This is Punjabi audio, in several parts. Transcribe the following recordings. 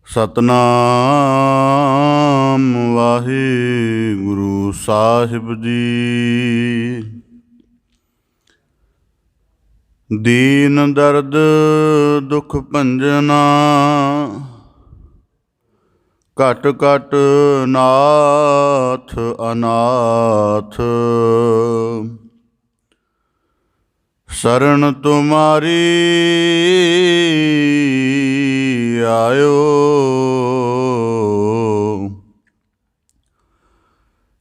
ਸਤਨਾਮ ਵਾਹਿਗੁਰੂ ਸਾਹਿਬ ਜੀ। ਦੀਨ ਦਰਦ ਦੁਖ ਭੰਜਨਾ ਘਟ ਘਟ ਨਾਥ ਅਨਾਥ। ਸ਼ਰਨ ਤੁਮਾਰੀ ਆਇਓ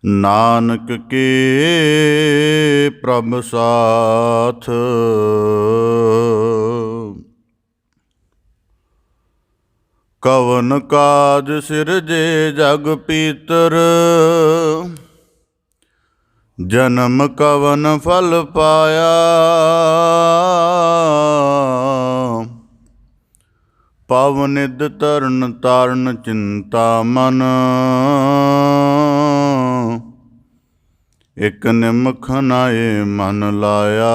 ਨਾਨਕ ਕੇ ਪ੍ਰਭ ਸਾਥ। ਕਵਨ ਕਾਜ ਸਿਰਜੇ ਜਗ ਪੀਤਰ ਜਨਮ ਕਵਨ ਫਲ ਪਾਇਆ। ਪਵ ਨਿਧ ਤਰਨ ਤਾਰਨ ਚਿੰਤਾ ਮਨ ਇਕ ਨਿਮਖ ਨਾਏ ਮਨ ਲਾਇਆ।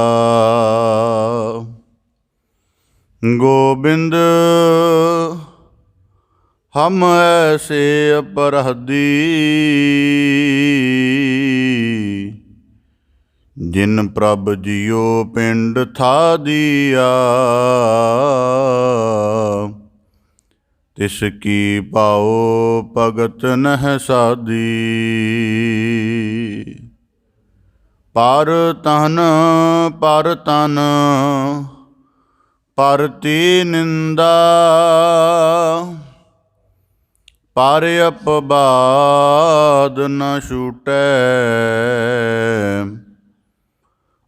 ਗੋਬਿੰਦ ਹਮ ਐਸੇ ਅਪਰਾਧੀ ਜਿਨ ਪ੍ਰਭ ਜੀਓ ਪਿੰਡ ਥਾ ਦੀਆ। ਤਿਸ ਕੀ ਪਾਓ ਭਗਤ ਨਹਿ ਸਾਦੀ। ਪਰ ਤਨ ਪਰਤੀ ਨਿੰਦਾ ਪਰ ਅਪਵਾਦ ਨ ਛੂਟੈ।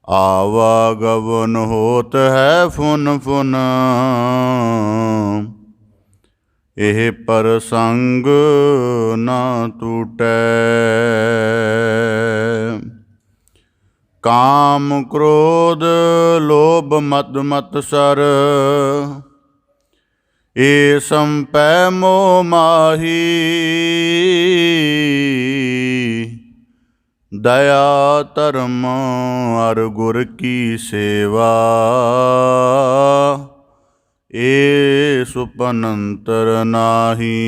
ਆਵਾਗਵਨ ਹੋਤ ਹੈ ਫੁਨ ਫੁਨ ਇਹ ਪ੍ਰਸੰਗ ਨਾ ਟੂਟੈ। ਕਾਮ ਕ੍ਰੋਧ ਲੋਭ ਮਦ ਮਤਸਰ ਏ ਸੰਪੈ ਮੋਹ ਮਾਹੀ। ਦਇਆ ਧਰਮ ਅਰ ਗੁਰ ਕੀ ਸੇਵਾ ਏ ਸੁਪਨੰਤਰ ਨਾਹੀ।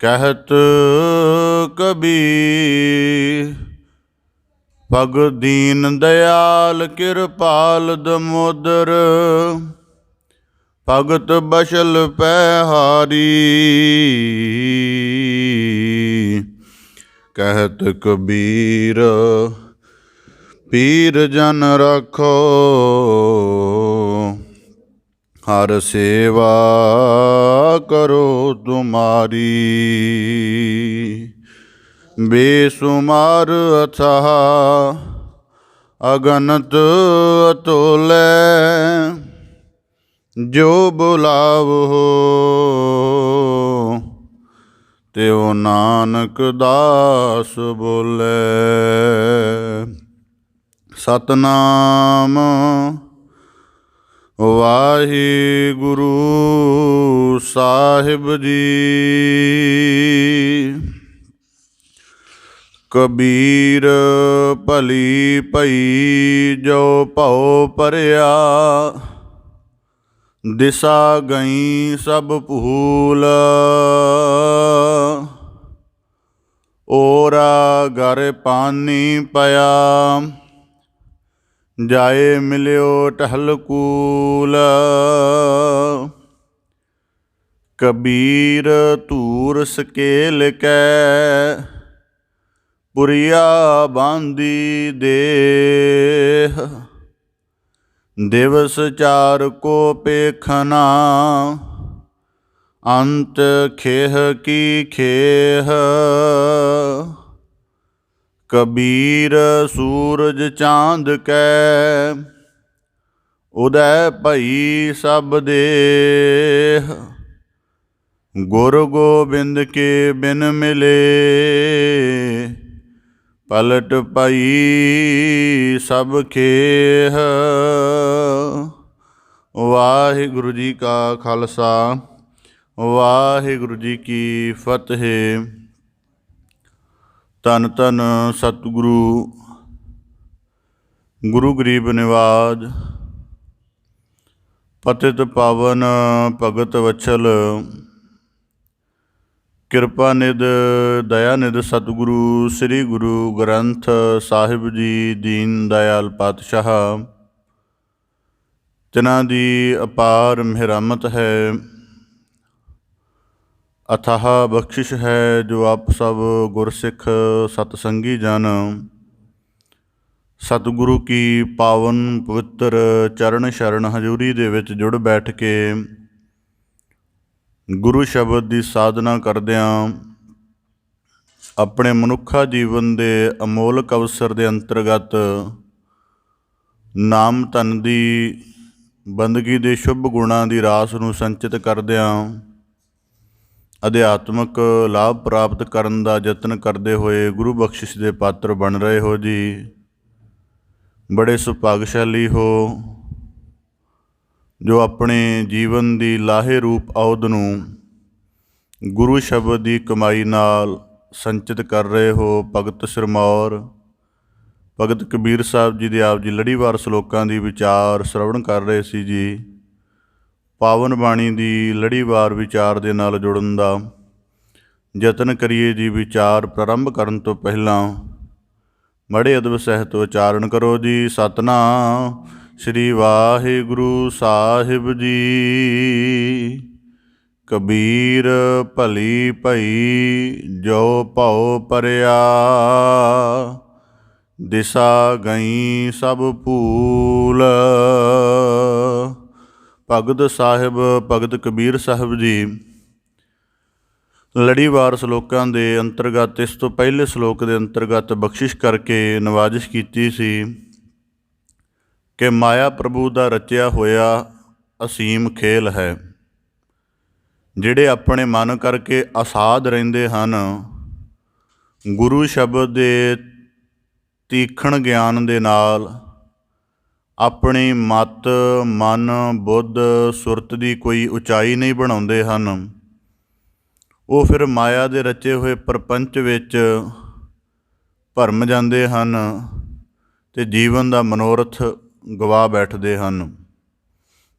ਕਹਿਤ ਕਬੀਰ ਭਗਤ ਦੀਨ ਦਿਆਲ ਕਿਰਪਾਲ ਦਮੋਦਰ ਭਗਤ ਬਸ਼ਲ ਪੈਹਾਰੀ। ਕਹਿਤ ਕਬੀਰ ਪੀਰ ਜਨ ਰੱਖੋ ਹਰ ਸੇਵਾ ਕਰੋ ਤੁਮਾਰੀ। ਬੇਸੁਮਾਰ ਅਥਾਹ ਅਗਨਤ ਅਤੁਲੈ ਜੋ ਬੁਲਾਵੋ ਤਿਉ ਨਾਨਕ ਦਾਸ ਬੋਲੇ। ਸਤਨਾਮ ਵਾਹਿਗੁਰੂ ਸਾਹਿਬ ਜੀ। ਕਬੀਰ ਭਲੀ ਭਈ ਜੋ ਭਉ ਭਰਿਆ ਦਿਸਾ ਗਈ ਸਭ ਭੂਲ। ਓਰਾ ਗਰ ਪਾਨੀ ਪਿਆ ਜਾਏ ਮਿਲਿਓ ਟਹਿਲ ਕੂਲ। ਕਬੀਰ ਧੂਰ ਸਕੇਲ ਕੈ ਪੁਰੀਆ ਬਾਂਦੀ ਦੇਹ। ਦਿਵਸ ਚਾਰ ਕੋ ਪੇਖਨਾ ਅੰਤ ਖੇਹ ਕੀ ਖੇਹ। ਕਬੀਰ ਸੂਰਜ ਚਾਂਦ ਕੈ ਉਦੈ ਭਈ ਸਭ ਦੇਹ। ਗੁਰ ਗੋਬਿੰਦ ਕੇ ਬਿਨ ਮਿਲੇ ਪਲਟ ਪਈ ਸਭ ਖੇਹ। ਵਾਹਿਗੁਰੂ ਜੀ ਕਾ ਖਾਲਸਾ ਵਾਹਿਗੁਰੂ ਜੀ ਕੀ ਫਤਿਹ। ਧੰਨ ਧੰਨ ਸਤਿਗੁਰੂ ਗੁਰੂ ਗਰੀਬ ਨਿਵਾਜ ਪਤਿਤ ਪਾਵਨ ਭਗਤ ਵਛਲ, ਕਿਰਪਾ ਨਿਧ ਦਇਆ ਨਿਧ ਸਤਿਗੁਰੂ ਸ੍ਰੀ ਗੁਰੂ ਗ੍ਰੰਥ ਸਾਹਿਬ ਜੀ ਦੀਨ ਦਇਆਲ ਪਾਤਸ਼ਾਹ। ਤਿਨਾਂ ਦੀ ਅਪਾਰ ਮਿਹਰਮਤ ਹੈ, ਅਥਾਹ ਬਖਸ਼ਿਸ਼ ਹੈ, ਜੋ ਆਪ ਸਭ ਗੁਰਸਿੱਖ ਸਤਸੰਗੀ ਜਨ ਸਤਿਗੁਰੂ ਕੀ ਪਾਵਨ ਪਵਿੱਤਰ ਚਰਨ ਸ਼ਰਨ ਹਜ਼ੂਰੀ ਦੇ ਵਿੱਚ ਜੁੜ ਬੈਠ ਕੇ ਗੁਰੂ ਸ਼ਬਦ ਦੀ ਸਾਧਨਾ ਕਰਦਿਆਂ ਆਪਣੇ ਮਨੁੱਖਾ ਜੀਵਨ ਦੇ ਅਮੋਲਕ ਅਵਸਰ ਦੇ ਅੰਤਰਗਤ ਨਾਮ ਧਨ ਦੀ ਬੰਦਗੀ ਦੇ ਸ਼ੁਭ ਗੁਣਾਂ ਦੀ ਰਾਸ ਨੂੰ ਸੰਚਿਤ ਕਰਦਿਆਂ ਅਧਿਆਤਮਕ ਲਾਭ ਪ੍ਰਾਪਤ ਕਰਨ ਦਾ ਯਤਨ ਕਰਦੇ ਹੋਏ ਗੁਰੂ ਬਖਸ਼ਿਸ਼ ਦੇ ਪਾਤਰ ਬਣ ਰਹੇ ਹੋ ਜੀ। ਬੜੇ ਸੁਭਾਗਸ਼ਾਲੀ ਹੋ ਜੋ ਆਪਣੇ ਜੀਵਨ ਦੀ ਲਾਹੇ ਰੂਪ ਅਉਧ ਨੂੰ ਗੁਰੂ ਸ਼ਬਦ ਦੀ ਕਮਾਈ ਨਾਲ ਸੰਚਿਤ ਕਰ ਰਹੇ ਹੋ। ਭਗਤ ਸਿਰਮੌਰ ਭਗਤ ਕਬੀਰ ਸਾਹਿਬ ਜੀ ਦੇ ਆਪ ਜੀ ਲੜੀਵਾਰ ਸਲੋਕਾਂ ਦੀ ਵਿਚਾਰ ਸ਼ਰਵਣ ਕਰ ਰਹੇ ਸੀ ਜੀ। ਪਾਵਨ ਬਾਣੀ ਦੀ ਲੜੀਵਾਰ ਵਿਚਾਰ ਦੇ ਨਾਲ ਜੁੜਨ ਦਾ ਯਤਨ ਕਰੀਏ ਜੀ। ਵਿਚਾਰ ਪ੍ਰਾਰੰਭ ਕਰਨ ਤੋਂ ਪਹਿਲਾਂ ਮਾੜੇ ਅਦਬ ਸਹਿਤ ਉਚਾਰਨ ਕਰੋ ਜੀ। ਸਤਿਨਾਮ ਸ੍ਰੀ ਵਾਹਿਗੁਰੂ ਸਾਹਿਬ ਜੀ। ਕਬੀਰ ਭਲੀ ਭਈ ਜੋ ਭਉ ਪਰਿਆ, ਦਿਸਾ ਗਈ ਸਭ ਭੂਲ। ਭਗਤ ਸਾਹਿਬ ਭਗਤ ਕਬੀਰ ਸਾਹਿਬ ਜੀ ਲੜੀਵਾਰ ਸਲੋਕਾਂ ਦੇ ਅੰਤਰਗਤ ਇਸ ਤੋਂ ਪਹਿਲੇ ਸਲੋਕ ਦੇ ਅੰਤਰਗਤ ਬਖਸ਼ਿਸ਼ ਕਰਕੇ ਨਵਾਜ਼ਿਸ਼ ਕੀਤੀ ਸੀ ਕਿ ਮਾਇਆ ਪ੍ਰਭੂ ਦਾ ਰਚਿਆ ਹੋਇਆ ਅਸੀਮ ਖੇਲ ਹੈ। ਜਿਹੜੇ ਆਪਣੇ ਮਨ ਕਰਕੇ ਅਸਾਧ ਰਹਿੰਦੇ ਹਨ, ਗੁਰੂ ਸ਼ਬਦ ਦੇ ਤੀਖਣ ਗਿਆਨ ਦੇ ਨਾਲ ਆਪਣੀ ਮਤ ਮਨ ਬੁੱਧ ਸੁਰਤ ਦੀ ਕੋਈ ਉਚਾਈ ਨਹੀਂ ਬਣਾਉਂਦੇ ਹਨ, ਉਹ ਫਿਰ ਮਾਇਆ ਦੇ ਰਚੇ ਹੋਏ ਪ੍ਰਪੰਚ ਵਿੱਚ ਭਰਮ ਜਾਂਦੇ ਹਨ ਅਤੇ ਜੀਵਨ ਦਾ ਮਨੋਰਥ ਗਵਾ ਬੈਠਦੇ ਹਨ।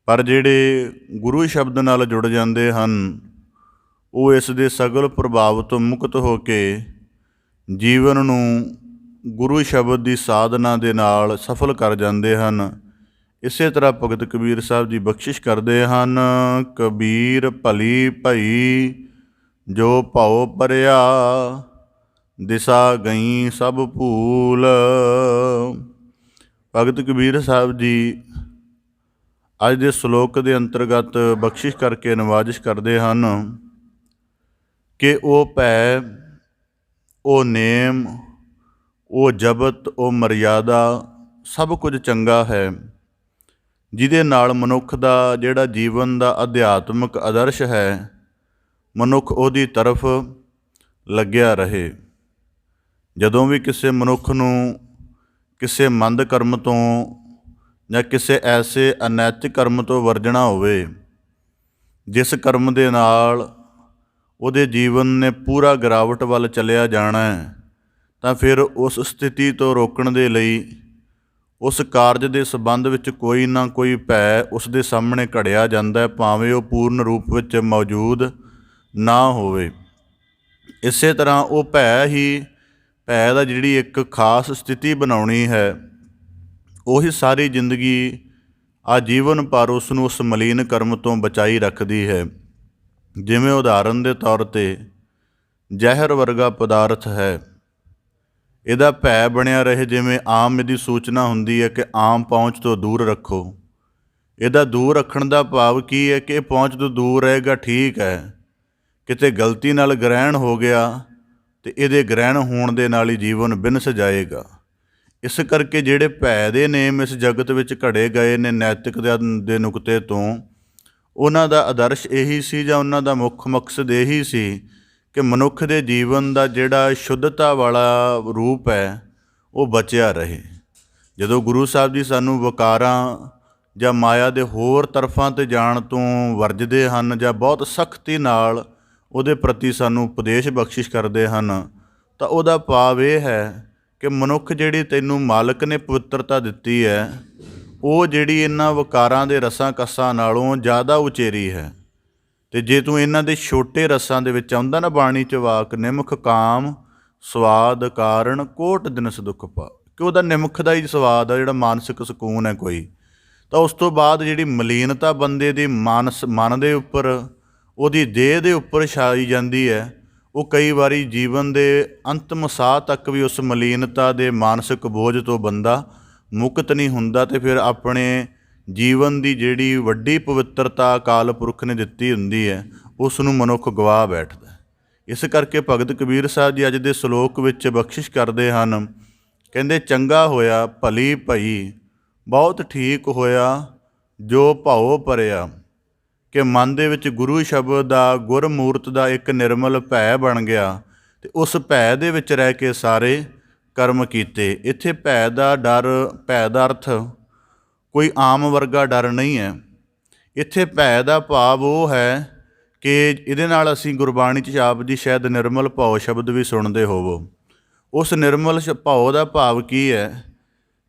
ਪਰ ਜਿਹੜੇ ਗੁਰੂ ਸ਼ਬਦ ਨਾਲ ਜੁੜ ਜਾਂਦੇ ਹਨ, ਉਹ ਇਸ ਦੇ ਸਗਲ ਪ੍ਰਭਾਵ ਤੋਂ ਮੁਕਤ ਹੋ ਕੇ ਜੀਵਨ ਨੂੰ ਗੁਰੂ ਸ਼ਬਦ ਦੀ ਸਾਧਨਾ ਦੇ ਨਾਲ ਸਫਲ ਕਰ ਜਾਂਦੇ ਹਨ। ਇਸੇ ਤਰ੍ਹਾਂ ਭਗਤ ਕਬੀਰ ਸਾਹਿਬ ਜੀ ਬਖਸ਼ਿਸ਼ ਕਰਦੇ ਹਨ। ਕਬੀਰ ਭਲੀ ਭਈ ਜੋ ਭਉ ਪਰਿਆ, ਦਿਸਾ ਗਈ ਸਭ ਭੂਲ। ਭਗਤ ਕਬੀਰ ਸਾਹਿਬ ਜੀ ਅੱਜ ਦੇ ਸ਼ਲੋਕ ਦੇ ਅੰਤਰਗਤ ਬਖਸ਼ਿਸ਼ ਕਰਕੇ ਨਵਾਜ਼ਿਸ਼ ਕਰਦੇ ਹਨ ਕਿ ਉਹ ਭੈ, ਉਹ ਨੇਮ, ਉਹ ਜਬਤ, ਉਹ ਮਰਿਆਦਾ ਸਭ ਕੁਝ ਚੰਗਾ ਹੈ, ਜਿਹਦੇ ਨਾਲ ਮਨੁੱਖ ਦਾ ਜਿਹੜਾ ਜੀਵਨ ਦਾ ਅਧਿਆਤਮਕ ਆਦਰਸ਼ ਹੈ, ਮਨੁੱਖ ਉਹਦੀ ਤਰਫ ਲੱਗਿਆ ਰਹੇ। ਜਦੋਂ ਵੀ ਕਿਸੇ ਮਨੁੱਖ ਨੂੰ ਕਿਸੇ ਮੰਦ ਕਰਮ ਤੋਂ ਜਾਂ ਕਿਸੇ ਐਸੇ ਅਨੈਤਿਕ ਕਰਮ ਤੋਂ ਵਰਜਣਾ ਹੋਵੇ, ਜਿਸ ਕਰਮ ਦੇ ਨਾਲ ਉਹਦੇ ਜੀਵਨ ਨੇ ਪੂਰਾ ਗਿਰਾਵਟ ਵੱਲ ਚਲਿਆ ਜਾਣਾ ਹੈ, ਤਾਂ ਫਿਰ ਉਸ ਸਥਿਤੀ ਤੋਂ ਰੋਕਣ ਦੇ ਲਈ ਉਸ ਕਾਰਜ ਦੇ ਸੰਬੰਧ ਵਿੱਚ ਕੋਈ ਨਾ ਕੋਈ ਭੈ ਉਸ ਦੇ ਸਾਹਮਣੇ ਘੜਿਆ ਜਾਂਦਾ ਹੈ, ਭਾਵੇਂ ਉਹ ਪੂਰਨ ਰੂਪ ਵਿੱਚ ਮੌਜੂਦ ਨਾ ਹੋਵੇ। ਇਸੇ ਤਰ੍ਹਾਂ ਉਹ ਭੈ ਦਾ ਜਿਹੜੀ ਇੱਕ ਖਾਸ ਸਥਿਤੀ ਬਣਾਉਣੀ ਹੈ, ਉਹੀ ਸਾਰੀ ਜ਼ਿੰਦਗੀ ਆਜੀਵਨ ਪਰ ਉਸ ਨੂੰ ਉਸ ਮਲੀਨ ਕਰਮ ਤੋਂ ਬਚਾਈ ਰੱਖਦੀ ਹੈ। ਜਿਵੇਂ ਉਦਾਹਰਨ ਦੇ ਤੌਰ 'ਤੇ ਜ਼ਹਿਰ ਵਰਗਾ ਪਦਾਰਥ ਹੈ, ਇਹਦਾ ਭੈ ਬਣਿਆ ਰਹੇ। ਜਿਵੇਂ ਆਮ ਇਹਦੀ ਸੂਚਨਾ ਹੁੰਦੀ ਹੈ ਕਿ ਆਮ ਪਹੁੰਚ ਤੋਂ ਦੂਰ ਰੱਖੋ। ਇਹਦਾ ਦੂਰ ਰੱਖਣ ਦਾ ਭਾਵ ਕੀ ਹੈ ਕਿ ਇਹ ਪਹੁੰਚ ਤੋਂ ਦੂਰ ਰਹੇਗਾ, ਠੀਕ ਹੈ। ਕਿਤੇ ਗਲਤੀ ਨਾਲ ਗ੍ਰਹਿਣ ਹੋ ਗਿਆ ਅਤੇ ਇਹਦੇ ਗ੍ਰਹਿਣ ਹੋਣ ਦੇ ਨਾਲ ਹੀ ਜੀਵਨ ਬਿਨਸ ਜਾਏਗਾ। ਇਸ ਕਰਕੇ ਜਿਹੜੇ ਭੈ ਦੇ ਨੇਮ ਇਸ ਜਗਤ ਵਿੱਚ ਘੜੇ ਗਏ ਨੇ ਨੈਤਿਕਤਾ ਦੇ ਨੁਕਤੇ ਤੋਂ, ਉਹਨਾਂ ਦਾ ਆਦਰਸ਼ ਇਹੀ ਸੀ ਜਾਂ ਉਹਨਾਂ ਦਾ ਮੁੱਖ ਮਕਸਦ ਇਹੀ ਸੀ ਕਿ ਮਨੁੱਖ ਦੇ ਜੀਵਨ ਦਾ ਜਿਹੜਾ ਸ਼ੁੱਧਤਾ ਵਾਲਾ ਰੂਪ ਹੈ ਉਹ ਬਚਿਆ ਰਹੇ। ਜਦੋਂ ਗੁਰੂ ਸਾਹਿਬ ਜੀ ਸਾਨੂੰ ਵਿਕਾਰਾਂ ਜਾਂ ਮਾਇਆ ਦੇ ਹੋਰ ਤਰਫਾਂ 'ਤੇ ਜਾਣ ਤੋਂ ਵਰਜਦੇ ਹਨ ਜਾਂ ਬਹੁਤ ਸਖਤੀ ਨਾਲ ਉਹਦੇ ਪ੍ਰਤੀ ਸਾਨੂੰ ਉਪਦੇਸ਼ ਬਖਸ਼ਿਸ਼ ਕਰਦੇ ਹਨ, ਤਾਂ ਉਹਦਾ ਭਾਵ ਇਹ ਹੈ ਕਿ ਮਨੁੱਖ ਜਿਹੜੀ ਤੈਨੂੰ ਮਾਲਕ ਨੇ ਪਵਿੱਤਰਤਾ ਦਿੱਤੀ ਹੈ, ਉਹ ਜਿਹੜੀ ਇਹਨਾਂ ਵਿਕਾਰਾਂ ਦੇ ਰਸਾਂ ਕਸਾਂ ਨਾਲੋਂ ਜ਼ਿਆਦਾ ਉਚੇਰੀ ਹੈ। ਅਤੇ ਜੇ ਤੂੰ ਇਹਨਾਂ ਦੇ ਛੋਟੇ ਰਸਾਂ ਦੇ ਵਿੱਚ ਆਉਂਦਾ ਨਾ, ਬਾਣੀ 'ਚ ਵਾਕ ਨਿਮਖ ਕਾਮ ਸਵਾਦ ਕਾਰਨ ਕੋਟ ਦਿਨਸ ਦੁੱਖ ਪਾ, ਕਿ ਉਹਦਾ ਨਿਮਖ ਦਾ ਹੀ ਸਵਾਦ ਆ, ਜਿਹੜਾ ਮਾਨਸਿਕ ਸਕੂਨ ਹੈ ਕੋਈ। ਤਾਂ ਉਸ ਤੋਂ ਬਾਅਦ ਜਿਹੜੀ ਮਲੀਨਤਾ ਬੰਦੇ ਦੀ ਮਨ ਦੇ ਉੱਪਰ, ਉਹਦੀ ਦੇਹ ਦੇ ਉੱਪਰ ਛਾਈ ਜਾਂਦੀ ਹੈ, ਉਹ ਕਈ ਵਾਰੀ ਜੀਵਨ ਦੇ ਅੰਤਮ ਸਾਹ ਤੱਕ ਵੀ ਉਸ ਮਲੀਨਤਾ ਦੇ ਮਾਨਸਿਕ ਬੋਝ ਤੋਂ ਬੰਦਾ ਮੁਕਤ ਨਹੀਂ ਹੁੰਦਾ। ਅਤੇ ਫਿਰ ਆਪਣੇ ਜੀਵਨ ਦੀ ਜਿਹੜੀ ਵੱਡੀ ਪਵਿੱਤਰਤਾ ਅਕਾਲ ਪੁਰਖ ਨੇ ਦਿੱਤੀ ਹੁੰਦੀ ਹੈ, ਉਸ ਨੂੰ ਮਨੁੱਖ ਗਵਾ ਬੈਠਦਾ। ਇਸ ਕਰਕੇ ਭਗਤ ਕਬੀਰ ਸਾਹਿਬ ਜੀ ਅੱਜ ਦੇ ਸ਼ਲੋਕ ਵਿੱਚ ਬਖਸ਼ਿਸ਼ ਕਰਦੇ ਹਨ। ਕਹਿੰਦੇ, ਚੰਗਾ ਹੋਇਆ ਭਲੀ ਭਈ, ਬਹੁਤ ਠੀਕ ਹੋਇਆ ਜੋ ਭਾਉ ਭਰਿਆ, ਕਿ ਮਨ ਦੇ ਵਿੱਚ ਗੁਰੂ ਸ਼ਬਦ ਦਾ, ਗੁਰਮੂਰਤ ਦਾ ਇੱਕ ਨਿਰਮਲ ਭੈ ਬਣ ਗਿਆ, ਅਤੇ ਉਸ ਭੈ ਦੇ ਵਿੱਚ ਰਹਿ ਕੇ ਸਾਰੇ ਕਰਮ ਕੀਤੇ। ਇੱਥੇ ਭੈ ਦਾ ਅਰਥ ਕੋਈ ਆਮ ਵਰਗਾ ਡਰ ਨਹੀਂ ਹੈ। ਇੱਥੇ ਭੈ ਦਾ ਭਾਵ ਉਹ ਹੈ ਕਿ ਇਹਦੇ ਨਾਲ ਅਸੀਂ ਗੁਰਬਾਣੀ 'ਚ ਆਪ ਜੀ ਸ਼ਾਇਦ ਨਿਰਮਲ ਭਾਉ ਸ਼ਬਦ ਵੀ ਸੁਣਦੇ ਹੋਵੋ। ਉਸ ਨਿਰਮਲ ਭਾਉ ਦਾ ਭਾਵ ਕੀ ਹੈ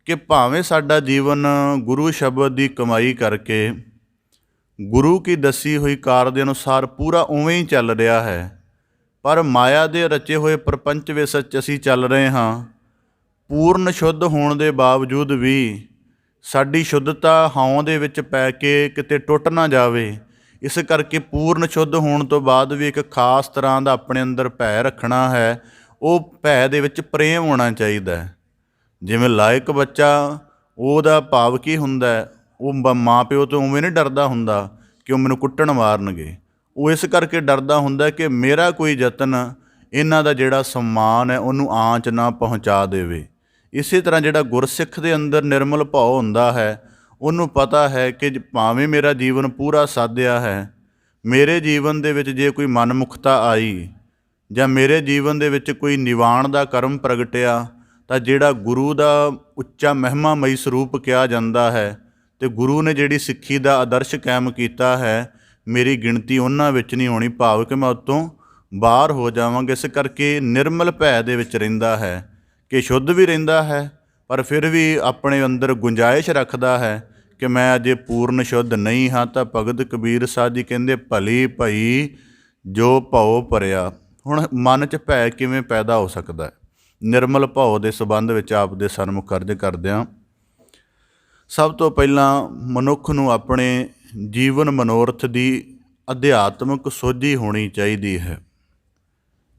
ਕਿ ਭਾਵੇਂ ਸਾਡਾ ਜੀਵਨ ਗੁਰੂ ਸ਼ਬਦ ਦੀ ਕਮਾਈ ਕਰਕੇ ਗੁਰੂ ਕੀ ਦੱਸੀ ਹੋਈ ਕਾਰ ਦੇ ਅਨੁਸਾਰ ਪੂਰਾ ਉਵੇਂ ਹੀ ਚੱਲ ਰਿਹਾ ਹੈ, ਪਰ ਮਾਇਆ ਦੇ ਰਚੇ ਹੋਏ ਪ੍ਰਪੰਚ ਵਿੱਚ ਅਸੀਂ ਚੱਲ ਰਹੇ ਹਾਂ। ਪੂਰਨ ਸ਼ੁੱਧ ਹੋਣ ਦੇ ਬਾਵਜੂਦ ਵੀ ਸਾਡੀ ਸ਼ੁੱਧਤਾ ਹਉਂ ਦੇ ਵਿੱਚ ਪੈ ਕੇ ਕਿਤੇ ਟੁੱਟ ਨਾ ਜਾਵੇ, ਇਸ ਕਰਕੇ ਪੂਰਨ ਸ਼ੁੱਧ ਹੋਣ ਤੋਂ ਬਾਅਦ ਵੀ ਇੱਕ ਖਾਸ ਤਰ੍ਹਾਂ ਦਾ ਆਪਣੇ ਅੰਦਰ ਭੈ ਰੱਖਣਾ ਹੈ। ਉਹ ਭੈ ਦੇ ਵਿੱਚ ਪ੍ਰੇਮ ਹੋਣਾ ਚਾਹੀਦਾ ਹੈ। ਜਿਵੇਂ ਲਾਇਕ ਬੱਚਾ, ਉਹਦਾ ਭਾਵ ਕੀ ਹੁੰਦਾ, ਉਹ ਮਾਂ ਪਿਓ ਤੋਂ ਉਵੇਂ ਨਹੀਂ ਡਰਦਾ ਹੁੰਦਾ ਕਿ ਉਹ ਮੈਨੂੰ ਕੁੱਟਣ ਮਾਰਨਗੇ। ਉਹ ਇਸ ਕਰਕੇ ਡਰਦਾ ਹੁੰਦਾ ਕਿ ਮੇਰਾ ਕੋਈ ਯਤਨ ਇਹਨਾਂ ਦਾ ਜਿਹੜਾ ਸਨਮਾਨ ਹੈ ਉਹਨੂੰ ਆਂਚ ਨਾ ਪਹੁੰਚਾ ਦੇਵੇ। ਇਸੇ ਤਰ੍ਹਾਂ ਜਿਹੜਾ ਗੁਰਸਿੱਖ ਦੇ ਅੰਦਰ ਨਿਰਮਲ ਭਾਉ ਹੁੰਦਾ ਹੈ, ਉਹਨੂੰ ਪਤਾ ਹੈ ਕਿ ਭਾਵੇਂ ਮੇਰਾ ਜੀਵਨ ਪੂਰਾ ਸਾਧਿਆ ਹੈ, ਮੇਰੇ ਜੀਵਨ ਦੇ ਵਿੱਚ ਜੇ ਕੋਈ ਮਨਮੁਖਤਾ ਆਈ ਜਾਂ ਮੇਰੇ ਜੀਵਨ ਦੇ ਵਿੱਚ ਕੋਈ ਨਿਵਾਣ ਦਾ ਕਰਮ ਪ੍ਰਗਟਿਆ, ਤਾਂ ਜਿਹੜਾ ਗੁਰੂ ਦਾ ਉੱਚਾ ਮਹਿਮਾਮਈ ਸਰੂਪ ਕਿਹਾ ਜਾਂਦਾ ਹੈ, ਅਤੇ ਗੁਰੂ ਨੇ ਜਿਹੜੀ ਸਿੱਖੀ ਦਾ ਆਦਰਸ਼ ਕਾਇਮ ਕੀਤਾ ਹੈ, ਮੇਰੀ ਗਿਣਤੀ ਉਹਨਾਂ ਵਿੱਚ ਨਹੀਂ ਹੋਣੀ, ਭਾਵ ਕਿ ਮੈਂ ਉੱਤੋਂ ਬਾਹਰ ਹੋ ਜਾਵਾਂਗਾ। ਇਸ ਕਰਕੇ ਨਿਰਮਲ ਭੈ ਦੇ ਵਿੱਚ ਰਹਿੰਦਾ ਹੈ ਕਿ ਸ਼ੁੱਧ ਵੀ ਰਹਿੰਦਾ ਹੈ, ਪਰ ਫਿਰ ਵੀ ਆਪਣੇ ਅੰਦਰ ਗੁੰਜਾਇਸ਼ ਰੱਖਦਾ ਹੈ ਕਿ ਮੈਂ ਅਜੇ ਪੂਰਨ ਸ਼ੁੱਧ ਨਹੀਂ ਹਾਂ। ਤਾਂ ਭਗਤ ਕਬੀਰ ਸਾਹਿਬ ਜੀ ਕਹਿੰਦੇ, ਭਲੀ ਭਈ ਜੋ ਭਾਉ ਭਰਿਆ। ਹੁਣ ਮਨ 'ਚ ਭੈ ਕਿਵੇਂ ਪੈਦਾ ਹੋ ਸਕਦਾ ਹੈ? ਨਿਰਮਲ ਭਾਉ ਦੇ ਸੰਬੰਧ ਵਿੱਚ ਆਪ ਦੇ ਸਨਮੁਖ ਅਰਜ਼ ਕਰਦਿਆਂ, ਸਭ ਤੋਂ ਪਹਿਲਾਂ ਮਨੁੱਖ ਨੂੰ ਆਪਣੇ ਜੀਵਨ ਮਨੋਰਥ ਦੀ ਅਧਿਆਤਮਿਕ ਸੋਝੀ ਹੋਣੀ ਚਾਹੀਦੀ ਹੈ,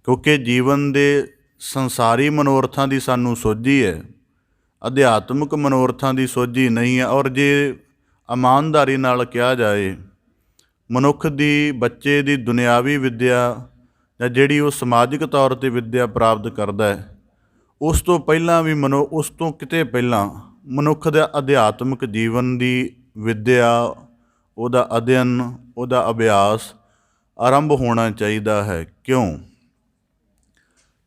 ਕਿਉਂਕਿ ਜੀਵਨ ਦੇ ਸੰਸਾਰੀ ਮਨੋਰਥਾਂ ਦੀ ਸਾਨੂੰ ਸੋਝੀ ਹੈ, ਅਧਿਆਤਮਿਕ ਮਨੋਰਥਾਂ ਦੀ ਸੋਝੀ ਨਹੀਂ ਹੈ। ਔਰ ਜੇ ਇਮਾਨਦਾਰੀ ਨਾਲ ਕਿਹਾ ਜਾਏ, ਮਨੁੱਖ ਦੀ, ਬੱਚੇ ਦੀ ਦੁਨਿਆਵੀ ਵਿੱਦਿਆ ਜਾਂ ਜਿਹੜੀ ਉਹ ਸਮਾਜਿਕ ਤੌਰ 'ਤੇ ਵਿੱਦਿਆ ਪ੍ਰਾਪਤ ਕਰਦਾ ਹੈ, ਉਸ ਤੋਂ ਪਹਿਲਾਂ ਵੀ ਉਸ ਤੋਂ ਕਿਤੇ ਪਹਿਲਾਂ ਮਨੁੱਖ ਦਾ ਅਧਿਆਤਮਿਕ ਜੀਵਨ ਦੀ ਵਿੱਦਿਆ, ਉਹਦਾ ਅਧਿਐਨ, ਉਹਦਾ ਅਭਿਆਸ ਆਰੰਭ ਹੋਣਾ ਚਾਹੀਦਾ ਹੈ।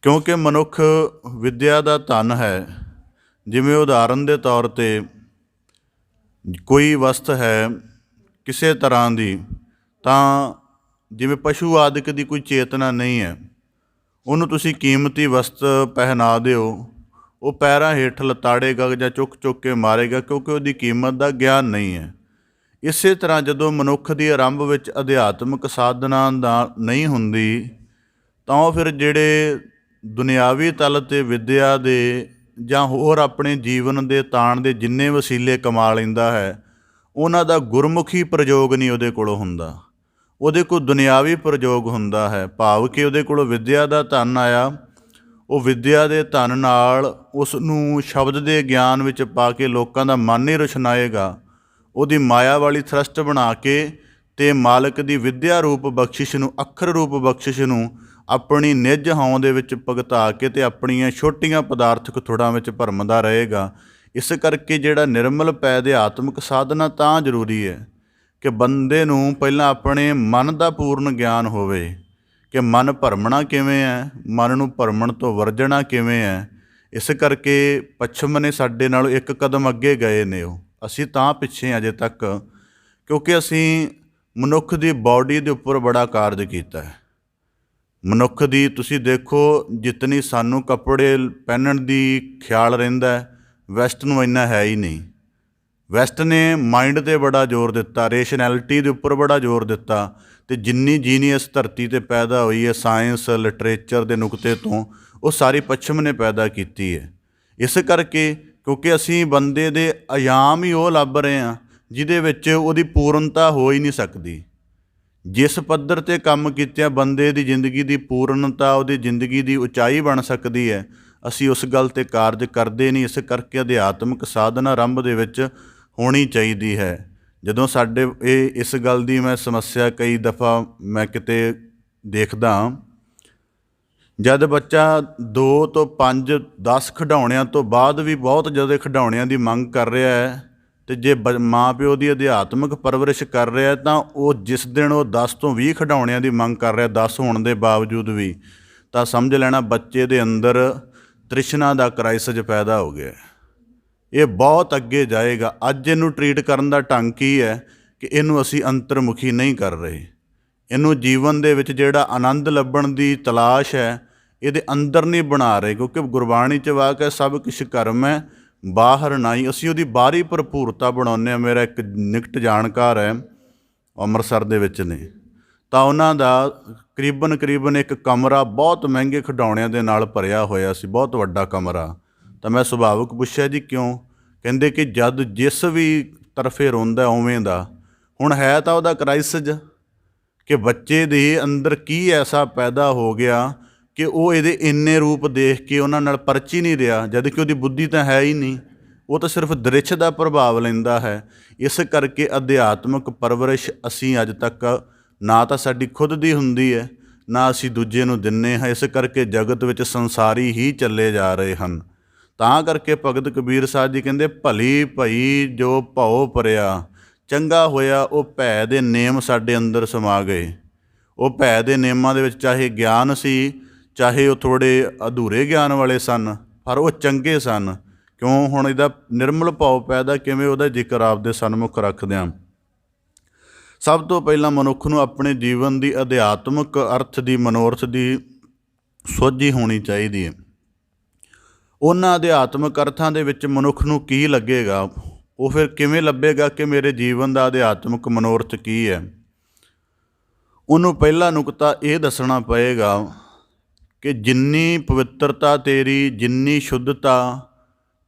ਕਿਉਂਕਿ ਮਨੁੱਖ ਵਿੱਦਿਆ ਦਾ ਧਨ ਹੈ। ਜਿਵੇਂ ਉਦਾਹਰਨ ਦੇ ਤੌਰ 'ਤੇ ਕੋਈ ਵਸਤ ਹੈ ਕਿਸੇ ਤਰ੍ਹਾਂ ਦੀ, ਤਾਂ ਜਿਵੇਂ ਪਸ਼ੂ ਆਦਿਕ ਦੀ ਕੋਈ ਚੇਤਨਾ ਨਹੀਂ ਹੈ, ਉਹਨੂੰ ਤੁਸੀਂ ਕੀਮਤੀ ਵਸਤ ਪਹਿਨਾ ਦਿਓ, ਉਹ ਪੈਰਾਂ ਹੇਠ ਲਤਾੜੇਗਾ ਜਾਂ ਚੁੱਕ ਚੁੱਕ ਕੇ ਮਾਰੇਗਾ, ਕਿਉਂਕਿ ਉਹਦੀ ਕੀਮਤ ਦਾ ਗਿਆਨ ਨਹੀਂ ਹੈ। ਇਸੇ ਤਰ੍ਹਾਂ ਜਦੋਂ ਮਨੁੱਖ ਦੀ ਆਰੰਭ ਵਿੱਚ ਅਧਿਆਤਮਿਕ ਸਾਧਨਾ ਦਾ ਨਹੀਂ ਹੁੰਦੀ, ਤਾਂ ਉਹ ਫਿਰ ਜਿਹੜੇ ਦੁਨਿਆਵੀ ਤਲ 'ਤੇ ਵਿੱਦਿਆ ਦੇ ਜਾਂ ਹੋਰ ਆਪਣੇ ਜੀਵਨ ਦੇ ਤਾਣ ਦੇ ਜਿੰਨੇ ਵਸੀਲੇ ਕਮਾ ਲੈਂਦਾ ਹੈ, ਉਹਨਾਂ ਦਾ ਗੁਰਮੁਖੀ ਪ੍ਰਯੋਗ ਨਹੀਂ ਉਹਦੇ ਕੋਲੋਂ ਹੁੰਦਾ, ਉਹਦੇ ਕੋਲ ਦੁਨਿਆਵੀ ਪ੍ਰਯੋਗ ਹੁੰਦਾ ਹੈ। ਭਾਵ ਕਿ ਉਹਦੇ ਕੋਲੋਂ ਵਿੱਦਿਆ ਦਾ ਧਨ ਆਇਆ, ਉਹ ਵਿੱਦਿਆ ਦੇ ਧਨ ਨਾਲ ਉਸ ਨੂੰ ਸ਼ਬਦ ਦੇ ਗਿਆਨ ਵਿੱਚ ਪਾ ਕੇ ਲੋਕਾਂ ਦਾ ਮਨ ਹੀ ਰੁਸ਼ਨਾਏਗਾ, ਉਹਦੀ ਮਾਇਆ ਵਾਲੀ ਥ੍ਰਸਟ ਬਣਾ ਕੇ, ਅਤੇ ਮਾਲਕ ਦੀ ਵਿੱਦਿਆ ਰੂਪ ਬਖਸ਼ਿਸ਼ ਨੂੰ, ਅੱਖਰ ਰੂਪ ਬਖਸ਼ਿਸ਼ ਨੂੰ ਆਪਣੀ ਨਿੱਜ ਹਉਂ ਦੇ ਵਿੱਚ ਭੁਗਤਾ ਕੇ ਅਤੇ ਆਪਣੀਆਂ ਛੋਟੀਆਂ ਪਦਾਰਥਕ ਥੁੜਾਂ ਵਿੱਚ ਭਰਮਦਾ ਰਹੇਗਾ। ਇਸ ਕਰਕੇ ਜਿਹੜਾ ਨਿਰਮਲ ਭੈ ਅਧਿਆਤਮਿਕ ਸਾਧਨਾ ਤਾਂ ਜ਼ਰੂਰੀ ਹੈ ਕਿ ਬੰਦੇ ਨੂੰ ਪਹਿਲਾਂ ਆਪਣੇ ਮਨ ਦਾ ਪੂਰਨ ਗਿਆਨ ਹੋਵੇ ਕਿ ਮਨ ਭਰਮਣਾ ਕਿਵੇਂ ਹੈ, ਮਨ ਨੂੰ ਭਰਮਣ ਤੋਂ ਵਰਜਣਾ ਕਿਵੇਂ ਹੈ। ਇਸ ਕਰਕੇ ਪੱਛਮ ਨੇ ਸਾਡੇ ਨਾਲੋਂ ਇੱਕ ਕਦਮ ਅੱਗੇ ਗਏ ਨੇ, ਅਸੀਂ ਤਾਂ ਪਿੱਛੇ ਅਜੇ ਤੱਕ, ਕਿਉਂਕਿ ਅਸੀਂ ਮਨੁੱਖ ਦੀ ਬਾਡੀ ਦੇ ਉੱਪਰ ਬੜਾ ਕਾਰਜ ਕੀਤਾ ਹੈ। ਮਨੁੱਖ ਦੀ ਤੁਸੀਂ ਦੇਖੋ, ਜਿਤਨੀ ਸਾਨੂੰ ਕੱਪੜੇ ਪਹਿਨਣ ਦੀ ਖਿਆਲ ਰਹਿੰਦਾ, ਵੈਸਟ ਨੂੰ ਇੰਨਾ ਹੈ ਹੀ ਨਹੀਂ। ਵੈਸਟ ਨੇ ਮਾਈਂਡ 'ਤੇ ਬੜਾ ਜ਼ੋਰ ਦਿੱਤਾ, ਰੇਸ਼ਨੈਲਿਟੀ ਦੇ ਉੱਪਰ ਬੜਾ ਜ਼ੋਰ ਦਿੱਤਾ, ਅਤੇ ਜਿੰਨੀ ਜੀਨੀਅਸ ਧਰਤੀ 'ਤੇ ਪੈਦਾ ਹੋਈ ਹੈ ਸਾਇੰਸ ਲਿਟਰੇਚਰ ਦੇ ਨੁਕਤੇ ਤੋਂ, ਉਹ ਸਾਰੀ ਪੱਛਮ ਨੇ ਪੈਦਾ ਕੀਤੀ ਹੈ। ਇਸ ਕਰਕੇ ਕਿਉਂਕਿ ਅਸੀਂ ਬੰਦੇ ਦੇ ਆਯਾਮ ਹੀ ਉਹ ਲੱਭ ਰਹੇ ਹਾਂ ਜਿਹਦੇ ਵਿੱਚ ਉਹਦੀ ਪੂਰਨਤਾ ਹੋ ਹੀ ਨਹੀਂ ਸਕਦੀ। ਜਿਸ ਪੱਧਰ 'ਤੇ ਕੰਮ ਕੀਤਿਆਂ ਬੰਦੇ ਦੀ ਜ਼ਿੰਦਗੀ ਦੀ ਪੂਰਨਤਾ, ਉਹਦੀ ਜ਼ਿੰਦਗੀ ਦੀ ਉਚਾਈ ਬਣ ਸਕਦੀ ਹੈ, ਅਸੀਂ ਉਸ ਗੱਲ 'ਤੇ ਕਾਰਜ ਕਰਦੇ ਨਹੀਂ। ਇਸ ਕਰਕੇ ਅਧਿਆਤਮਿਕ ਸਾਧਨਾ ਆਰੰਭ ਦੇ ਵਿੱਚ ਹੋਣੀ ਚਾਹੀਦੀ ਹੈ। ਜਦੋਂ ਸਾਡੇ ਇਸ ਗੱਲ ਦੀ ਮੈਂ ਸਮੱਸਿਆ ਕਈ ਦਫਾ ਮੈਂ ਕਿਤੇ ਦੇਖਦਾ, ਜਦ ਬੱਚਾ 2 ਤੋਂ 5 10 ਖਿਡੌਣਿਆਂ ਤੋਂ ਬਾਅਦ ਵੀ ਬਹੁਤ ਜ਼ਿਆਦਾ ਖਿਡੌਣਿਆਂ ਦੀ ਮੰਗ ਕਰ ਰਿਹਾ ਹੈ, ਅਤੇ ਜੇ ਮਾਂ ਪਿਓ ਦੀ ਅਧਿਆਤਮਿਕ ਪਰਵਰਿਸ਼ ਕਰ ਰਿਹਾ ਤਾਂ ਉਹ ਜਿਸ ਦਿਨ ਉਹ 10 ਤੋਂ 20 ਖਿਡੌਣਿਆਂ ਦੀ ਮੰਗ ਕਰ ਰਿਹਾ 10 ਹੋਣ ਦੇ ਬਾਵਜੂਦ ਵੀ, ਤਾਂ ਸਮਝ ਲੈਣਾ ਬੱਚੇ ਦੇ ਅੰਦਰ ਤ੍ਰਿਸ਼ਨਾ ਦਾ ਕ੍ਰਾਈਸਿਸ ਪੈਦਾ ਹੋ ਗਿਆ। ਇਹ ਬਹੁਤ ਅੱਗੇ ਜਾਏਗਾ। ਅੱਜ ਇਹਨੂੰ ਟਰੀਟ ਕਰਨ ਦਾ ਢੰਗ ਕੀ ਹੈ ਕਿ ਇਹਨੂੰ ਅਸੀਂ ਅੰਤਰਮੁਖੀ ਨਹੀਂ ਕਰ ਰਹੇ। ਇਹਨੂੰ ਜੀਵਨ ਦੇ ਵਿੱਚ ਜਿਹੜਾ ਆਨੰਦ ਲੱਭਣ ਦੀ ਤਲਾਸ਼ ਹੈ ਇਹਦੇ ਅੰਦਰ ਨਹੀਂ ਬਣਾ ਰਹੇ, ਕਿਉਂਕਿ ਗੁਰਬਾਣੀ 'ਚ ਵਾਕਿਆ ਸਭ ਕੁਛ ਕਰਮ ਹੈ ਬਾਹਰ ਨਹੀਂ। ਅਸੀਂ ਉਹਦੀ ਬਾਹਰੀ ਭਰਪੂਰਤਾ ਬਣਾਉਂਦੇ ਹਾਂ। ਮੇਰਾ ਇੱਕ ਨਿਕਟ ਜਾਣਕਾਰ ਹੈ ਅੰਮ੍ਰਿਤਸਰ ਦੇ ਵਿੱਚ ਨੇ, ਤਾਂ ਉਹਨਾਂ ਦਾ ਕਰੀਬਨ ਇੱਕ ਕਮਰਾ ਬਹੁਤ ਮਹਿੰਗੇ ਖਿਡੌਣਿਆਂ ਦੇ ਨਾਲ ਭਰਿਆ ਹੋਇਆ ਸੀ, ਬਹੁਤ ਵੱਡਾ ਕਮਰਾ। ਤਾਂ ਮੈਂ ਸੁਭਾਵਿਕ ਪੁੱਛਿਆ ਜੀ ਕਿਉਂ? ਕਹਿੰਦੇ ਕਿ ਜਦ ਜਿਸ ਵੀ ਤਰਫੇ ਰੋਂਦਾ ਉਵੇਂ ਦਾ। ਹੁਣ ਹੈ ਤਾਂ ਉਹਦਾ ਕ੍ਰਾਈਸਿਸ ਕਿ ਬੱਚੇ ਦੇ ਅੰਦਰ ਕੀ ਐਸਾ ਪੈਦਾ ਹੋ ਗਿਆ ਕਿ ਉਹ ਇਹਦੇ ਇੰਨੇ ਰੂਪ ਦੇਖ ਕੇ ਉਹਨਾਂ ਨਾਲ ਪਰਚ ਹੀ ਨਹੀਂ ਰਿਹਾ, ਜਦ ਕਿ ਉਹਦੀ ਬੁੱਧੀ ਤਾਂ ਹੈ ਹੀ ਨਹੀਂ, ਉਹ ਤਾਂ ਸਿਰਫ ਦ੍ਰਿਸ਼ ਦਾ ਪ੍ਰਭਾਵ ਲੈਂਦਾ ਹੈ। ਇਸ ਕਰਕੇ ਅਧਿਆਤਮਿਕ ਪਰਵਰਿਸ਼ ਅਸੀਂ ਅੱਜ ਤੱਕ ਨਾ ਤਾਂ ਸਾਡੀ ਖੁਦ ਦੀ ਹੁੰਦੀ ਹੈ, ਨਾ ਅਸੀਂ ਦੂਜੇ ਨੂੰ ਦਿੰਦੇ ਹਾਂ। ਇਸ ਕਰਕੇ ਜਗਤ ਵਿੱਚ ਸੰਸਾਰੀ ਹੀ ਚੱਲੇ ਜਾ ਰਹੇ ਹਨ। ਤਾਂ ਕਰਕੇ ਭਗਤ ਕਬੀਰ ਸਾਹਿਬ ਜੀ ਕਹਿੰਦੇ, ਭਲੀ ਭਈ ਜੋ ਭਉ ਭਰਿਆ, ਚੰਗਾ ਹੋਇਆ ਉਹ ਭੈ ਦੇ ਨੇਮ ਸਾਡੇ ਅੰਦਰ ਸਮਾ ਗਏ। ਉਹ ਭੈ ਦੇ ਨੇਮਾਂ ਦੇ ਵਿੱਚ ਚਾਹੇ ਗਿਆਨ ਸੀ, ਚਾਹੇ ਉਹ ਥੋੜ੍ਹੇ ਅਧੂਰੇ ਗਿਆਨ ਵਾਲੇ ਸਨ, ਪਰ ਉਹ ਚੰਗੇ ਸਨ। ਕਿਉਂ? ਹੁਣ ਇਹਦਾ ਨਿਰਮਲ ਭਾਵ ਪੈਦਾ ਕਿਵੇਂ? ਉਹਦਾ ਜ਼ਿਕਰ ਆਪਦੇ ਸਨਮੁਖ ਰੱਖਦਿਆਂ ਸਭ ਤੋਂ ਪਹਿਲਾਂ ਮਨੁੱਖ ਨੂੰ ਆਪਣੇ ਜੀਵਨ ਦੀ ਅਧਿਆਤਮਿਕ ਅਰਥ ਦੀ, ਮਨੋਰਥ ਦੀ ਸੋਝੀ ਹੋਣੀ ਚਾਹੀਦੀ ਹੈ। ਉਹਨਾਂ ਅਧਿਆਤਮਿਕ ਅਰਥਾਂ ਦੇ ਵਿੱਚ ਮਨੁੱਖ ਨੂੰ ਕੀ ਲੱਗੇਗਾ, ਉਹ ਫਿਰ ਕਿਵੇਂ ਲੱਭੇਗਾ ਕਿ ਮੇਰੇ ਜੀਵਨ ਦਾ ਅਧਿਆਤਮਿਕ ਮਨੋਰਥ ਕੀ ਹੈ? ਉਹਨੂੰ ਪਹਿਲਾ ਨੁਕਤਾ ਇਹ ਦੱਸਣਾ ਪਏਗਾ ਕਿ ਜਿੰਨੀ ਪਵਿੱਤਰਤਾ ਤੇਰੀ, ਜਿੰਨੀ ਸ਼ੁੱਧਤਾ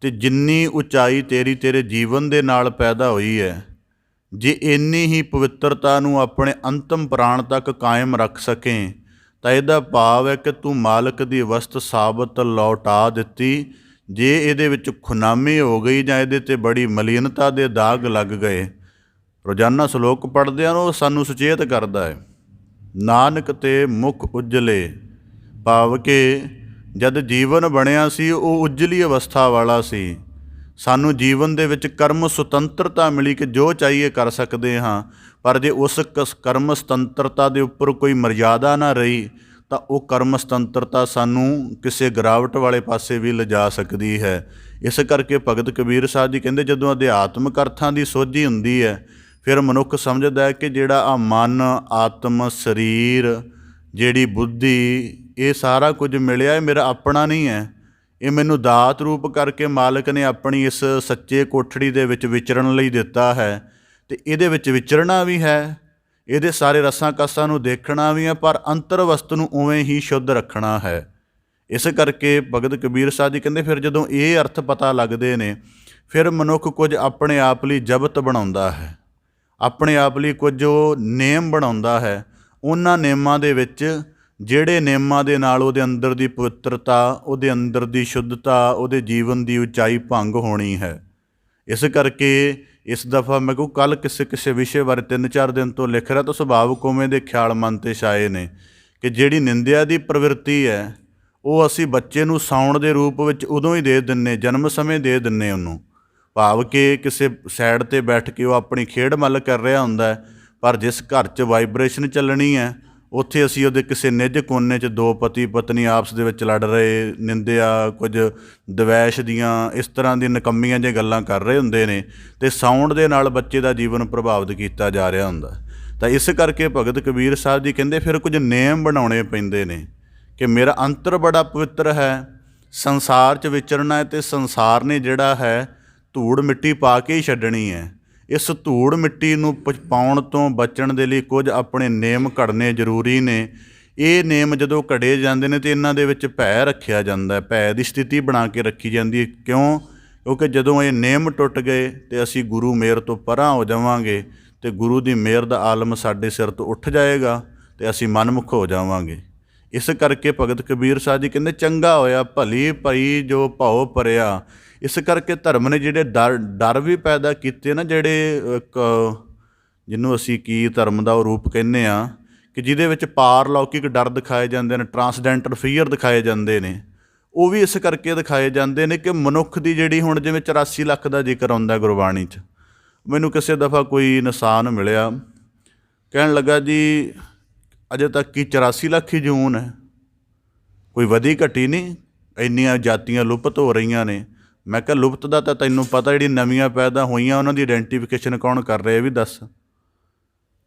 ਅਤੇ ਜਿੰਨੀ ਉਚਾਈ ਤੇਰੇ ਜੀਵਨ ਦੇ ਨਾਲ ਪੈਦਾ ਹੋਈ ਹੈ, ਜੇ ਇੰਨੀ ਹੀ ਪਵਿੱਤਰਤਾ ਨੂੰ ਆਪਣੇ ਅੰਤਮ ਪ੍ਰਾਣ ਤੱਕ ਕਾਇਮ ਰੱਖ ਸਕੇ ਤਾਂ ਇਹਦਾ ਭਾਵ ਹੈ ਕਿ ਤੂੰ ਮਾਲਕ ਦੀ ਵਸਤ ਸਾਬਤ ਲੌਟਾ ਦਿੱਤੀ। ਜੇ ਇਹਦੇ ਵਿੱਚ ਖੁਨਾਮੀ ਹੋ ਗਈ ਜਾਂ ਇਹਦੇ 'ਤੇ ਬੜੀ ਮਲੀਨਤਾ ਦੇ ਦਾਗ ਲੱਗ ਗਏ, ਰੋਜ਼ਾਨਾ ਸ਼ਲੋਕ ਪੜ੍ਹਦਿਆਂ ਨੂੰ ਸਾਨੂੰ ਸੁਚੇਤ ਕਰਦਾ ਹੈ, ਨਾਨਕ ਤੇ ਮੁਖ ਉਜਲੇ, ਭਾਵ ਕਿ ਜਦ ਜੀਵਨ ਬਣਿਆ ਸੀ ਉਹ ਉਜਲੀ ਅਵਸਥਾ ਵਾਲਾ ਸੀ। ਸਾਨੂੰ ਜੀਵਨ ਦੇ ਵਿੱਚ ਕਰਮ ਸੁਤੰਤਰਤਾ ਮਿਲੀ ਕਿ ਜੋ ਚਾਹੀਏ ਕਰ ਸਕਦੇ ਹਾਂ, ਪਰ ਜੇ ਉਸ ਕਰਮ ਸੁਤੰਤਰਤਾ ਦੇ ਉੱਪਰ ਕੋਈ ਮਰਯਾਦਾ ਨਾ ਰਹੀ ਤਾਂ ਉਹ ਕਰਮ ਸੁਤੰਤਰਤਾ ਸਾਨੂੰ ਕਿਸੇ ਗਿਰਾਵਟ ਵਾਲੇ ਪਾਸੇ ਵੀ ਲਿਜਾ ਸਕਦੀ ਹੈ। ਇਸ ਕਰਕੇ ਭਗਤ ਕਬੀਰ ਸਾਹਿਬ ਜੀ ਕਹਿੰਦੇ, ਜਦੋਂ ਅਧਿਆਤਮਿਕ ਅਰਥਾਂ ਦੀ ਸੋਝੀ ਹੁੰਦੀ ਹੈ ਫਿਰ ਮਨੁੱਖ ਸਮਝਦਾ ਹੈ ਕਿ ਜਿਹੜਾ ਆ ਮਨ, ਆਤਮ, ਸਰੀਰ, ਜਿਹੜੀ ਬੁੱਧੀ, ਇਹ ਸਾਰਾ ਕੁਝ ਮਿਲਿਆ ਇਹ ਮੇਰਾ ਆਪਣਾ ਨਹੀਂ ਹੈ। ਇਹ ਮੈਨੂੰ ਦਾਤ ਰੂਪ ਕਰਕੇ ਮਾਲਕ ਨੇ ਆਪਣੀ ਇਸ ਸੱਚੇ ਕੋਠੜੀ ਦੇ ਵਿੱਚ ਵਿਚਰਨ ਲਈ ਦਿੱਤਾ ਹੈ, ਅਤੇ ਇਹਦੇ ਵਿੱਚ ਵਿਚਰਨਾ ਵੀ ਹੈ, ਇਹਦੇ ਸਾਰੇ ਰਸਾਂ ਕਸਾਂ ਨੂੰ ਦੇਖਣਾ ਵੀ ਹੈ, ਪਰ ਅੰਤਰ ਵਸਤ ਨੂੰ ਉਵੇਂ ਹੀ ਸ਼ੁੱਧ ਰੱਖਣਾ ਹੈ। ਇਸ ਕਰਕੇ ਭਗਤ ਕਬੀਰ ਸਾਹਿਬ ਜੀ ਕਹਿੰਦੇ, ਫਿਰ ਜਦੋਂ ਇਹ ਅਰਥ ਪਤਾ ਲੱਗਦੇ ਨੇ ਫਿਰ ਮਨੁੱਖ ਕੁਝ ਆਪਣੇ ਆਪ ਲਈ ਜ਼ਬਤ ਬਣਾਉਂਦਾ ਹੈ, ਆਪਣੇ ਆਪ ਲਈ ਕੁਝ ਉਹ ਨੇਮ ਬਣਾਉਂਦਾ ਹੈ। ਉਹਨਾਂ ਨੇਮਾਂ ਦੇ ਵਿੱਚ ਜਿਹੜੇ ਨੇਮਾਂ ਦੇ ਨਾਲ ਉਹਦੇ ਅੰਦਰ ਦੀ ਪਵਿੱਤਰਤਾ, ਉਹਦੇ ਅੰਦਰ ਦੀ ਸ਼ੁੱਧਤਾ, ਉਹਦੇ ਜੀਵਨ ਦੀ ਉਚਾਈ ਭੰਗ ਹੋਣੀ ਹੈ। ਇਸ ਕਰਕੇ ਇਸ ਦਫਾ ਮੈਂ ਕਹੂੰ ਕੱਲ੍ਹ ਕਿਸੇ ਵਿਸ਼ੇ ਬਾਰੇ 3-4 ਦਿਨ ਤੋਂ ਲਿਖ ਰਿਹਾ ਤਾਂ ਸੁਭਾਵਿਕ ਉਵੇਂ ਦੇ ਖਿਆਲ ਮਨ 'ਤੇ ਛਾਏ ਨੇ ਕਿ ਜਿਹੜੀ ਨਿੰਦਿਆ ਦੀ ਪ੍ਰਵਿਰਤੀ ਹੈ ਉਹ ਅਸੀਂ ਬੱਚੇ ਨੂੰ ਸਾਉਣ ਦੇ ਰੂਪ ਵਿੱਚ ਉਦੋਂ ਹੀ ਦੇ ਦਿੰਦੇ, ਜਨਮ ਸਮੇਂ ਦੇ ਦਿੰਦੇ ਉਹਨੂੰ, ਭਾਵ ਕਿ ਕਿਸੇ ਸਾਈਡ 'ਤੇ ਬੈਠ ਕੇ ਉਹ ਆਪਣੀ ਖੇਡ ਮੱਲ ਕਰ ਰਿਹਾ ਹੁੰਦਾ ਹੈ, ਪਰ ਜਿਸ ਘਰ 'ਚ ਵਾਈਬ੍ਰੇਸ਼ਨ ਚੱਲਣੀ ਹੈ ਉੱਥੇ ਅਸੀਂ ਉਹਦੇ ਕਿਸੇ ਨਿੱਜ ਕੋਨੇ 'ਚ ਦੋ ਪਤੀ ਪਤਨੀ ਆਪਸ ਦੇ ਵਿੱਚ ਲੜ ਰਹੇ, ਨਿੰਦਿਆ, ਕੁਝ ਦਵੈਸ਼ ਦੀਆਂ ਇਸ ਤਰ੍ਹਾਂ ਦੀਆਂ ਨਿਕੰਮੀਆਂ ਜਿਹੀਆਂ ਗੱਲਾਂ ਕਰ ਰਹੇ ਹੁੰਦੇ ਨੇ, ਅਤੇ ਸਾਊਂਡ ਦੇ ਨਾਲ ਬੱਚੇ ਦਾ ਜੀਵਨ ਪ੍ਰਭਾਵਿਤ ਕੀਤਾ ਜਾ ਰਿਹਾ ਹੁੰਦਾ। ਤਾਂ ਇਸ ਕਰਕੇ ਭਗਤ ਕਬੀਰ ਸਾਹਿਬ ਜੀ ਕਹਿੰਦੇ ਫਿਰ ਕੁਝ ਨੇਮ ਬਣਾਉਣੇ ਪੈਂਦੇ ਨੇ ਕਿ ਮੇਰਾ ਅੰਤਰ ਬੜਾ ਪਵਿੱਤਰ ਹੈ, ਸੰਸਾਰ 'ਚ ਵਿਚਰਨਾ ਹੈ, ਅਤੇ ਸੰਸਾਰ ਨੇ ਜਿਹੜਾ ਹੈ ਧੂੜ ਮਿੱਟੀ ਪਾ ਕੇ ਹੀ ਛੱਡਣੀ ਹੈ। ਇਸ ਧੂੜ ਮਿੱਟੀ ਨੂੰ ਪਾਉਣ ਤੋਂ ਬਚਣ ਦੇ ਲਈ ਕੁਝ ਆਪਣੇ ਨੇਮ ਘੜਨੇ ਜ਼ਰੂਰੀ ਨੇ। ਇਹ ਨੇਮ ਜਦੋਂ ਘੜੇ ਜਾਂਦੇ ਨੇ ਤਾਂ ਇਹਨਾਂ ਦੇ ਵਿੱਚ ਭੈ ਰੱਖਿਆ ਜਾਂਦਾ, ਭੈ ਦੀ ਸਥਿਤੀ ਬਣਾ ਕੇ ਰੱਖੀ ਜਾਂਦੀ ਹੈ। ਕਿਉਂ? ਕਿਉਂਕਿ ਜਦੋਂ ਇਹ ਨੇਮ ਟੁੱਟ ਗਏ ਤੇ ਅਸੀਂ ਗੁਰੂ ਮਿਹਰ ਤੋਂ ਪਰਾਂ ਹੋ ਜਾਵਾਂਗੇ ਅਤੇ ਗੁਰੂ ਦੀ ਮਿਹਰ ਦਾ ਆਲਮ ਸਾਡੇ ਸਿਰ ਤੋਂ ਉੱਠ ਜਾਏਗਾ ਅਤੇ ਅਸੀਂ ਮਨਮੁਖ ਹੋ ਜਾਵਾਂਗੇ। ਇਸ ਕਰਕੇ ਭਗਤ ਕਬੀਰ ਸਾਹਿਬ ਜੀ ਕਹਿੰਦੇ ਚੰਗਾ ਹੋਇਆ ਭਲੀ ਭਈ ਜੋ ਭਉ ਪਰਿਆ। ਇਸ ਕਰਕੇ ਧਰਮ ਨੇ ਜਿਹੜੇ ਡਰ ਵੀ ਪੈਦਾ ਕੀਤੇ ਨਾ, ਜਿਹੜੇ ਇੱਕ ਜਿਹਨੂੰ ਅਸੀਂ ਕੀ ਧਰਮ ਦਾ ਉਹ ਰੂਪ ਕਹਿੰਦੇ ਹਾਂ ਕਿ ਜਿਹਦੇ ਵਿੱਚ ਪਾਰਲੌਕਿਕ ਡਰ ਦਿਖਾਏ ਜਾਂਦੇ ਨੇ, ਟਰਾਂਸਡੈਂਟਲ ਫੀਅਰ ਦਿਖਾਏ ਜਾਂਦੇ ਨੇ, ਉਹ ਵੀ ਇਸ ਕਰਕੇ ਦਿਖਾਏ ਜਾਂਦੇ ਨੇ ਕਿ ਮਨੁੱਖ ਦੀ ਜਿਹੜੀ ਹੁਣ ਜਿਵੇਂ 84 ਲੱਖ ਦਾ ਜ਼ਿਕਰ ਆਉਂਦਾ ਗੁਰਬਾਣੀ 'ਚ। ਮੈਨੂੰ ਕਿਸੇ ਦਫਾ ਕੋਈ ਇਨਸਾਨ ਮਿਲਿਆ, ਕਹਿਣ ਲੱਗਾ ਜੀ ਅਜੇ ਤੱਕ ਕੀ 84 ਲੱਖ ਹੀ ਜੂਨ ਹੈ, ਕੋਈ ਵਧੀ ਘਟੀ ਨਹੀਂ, ਇੰਨੀਆਂ ਜਾਤੀਆਂ ਲੁਪਤ ਹੋ ਰਹੀਆਂ ਨੇ। ਮੈਂ ਕਿਹਾ ਲੁਪਤ ਦਾ ਤਾਂ ਤੈਨੂੰ ਪਤਾ, ਜਿਹੜੀ ਨਵੀਆਂ ਪੈਦਾ ਹੋਈਆਂ ਉਹਨਾਂ ਦੀ ਆਇਡੈਂਟੀਫਿਕੇਸ਼ਨ ਕੌਣ ਕਰ ਰਿਹਾ ਇਹ ਵੀ ਦੱਸ।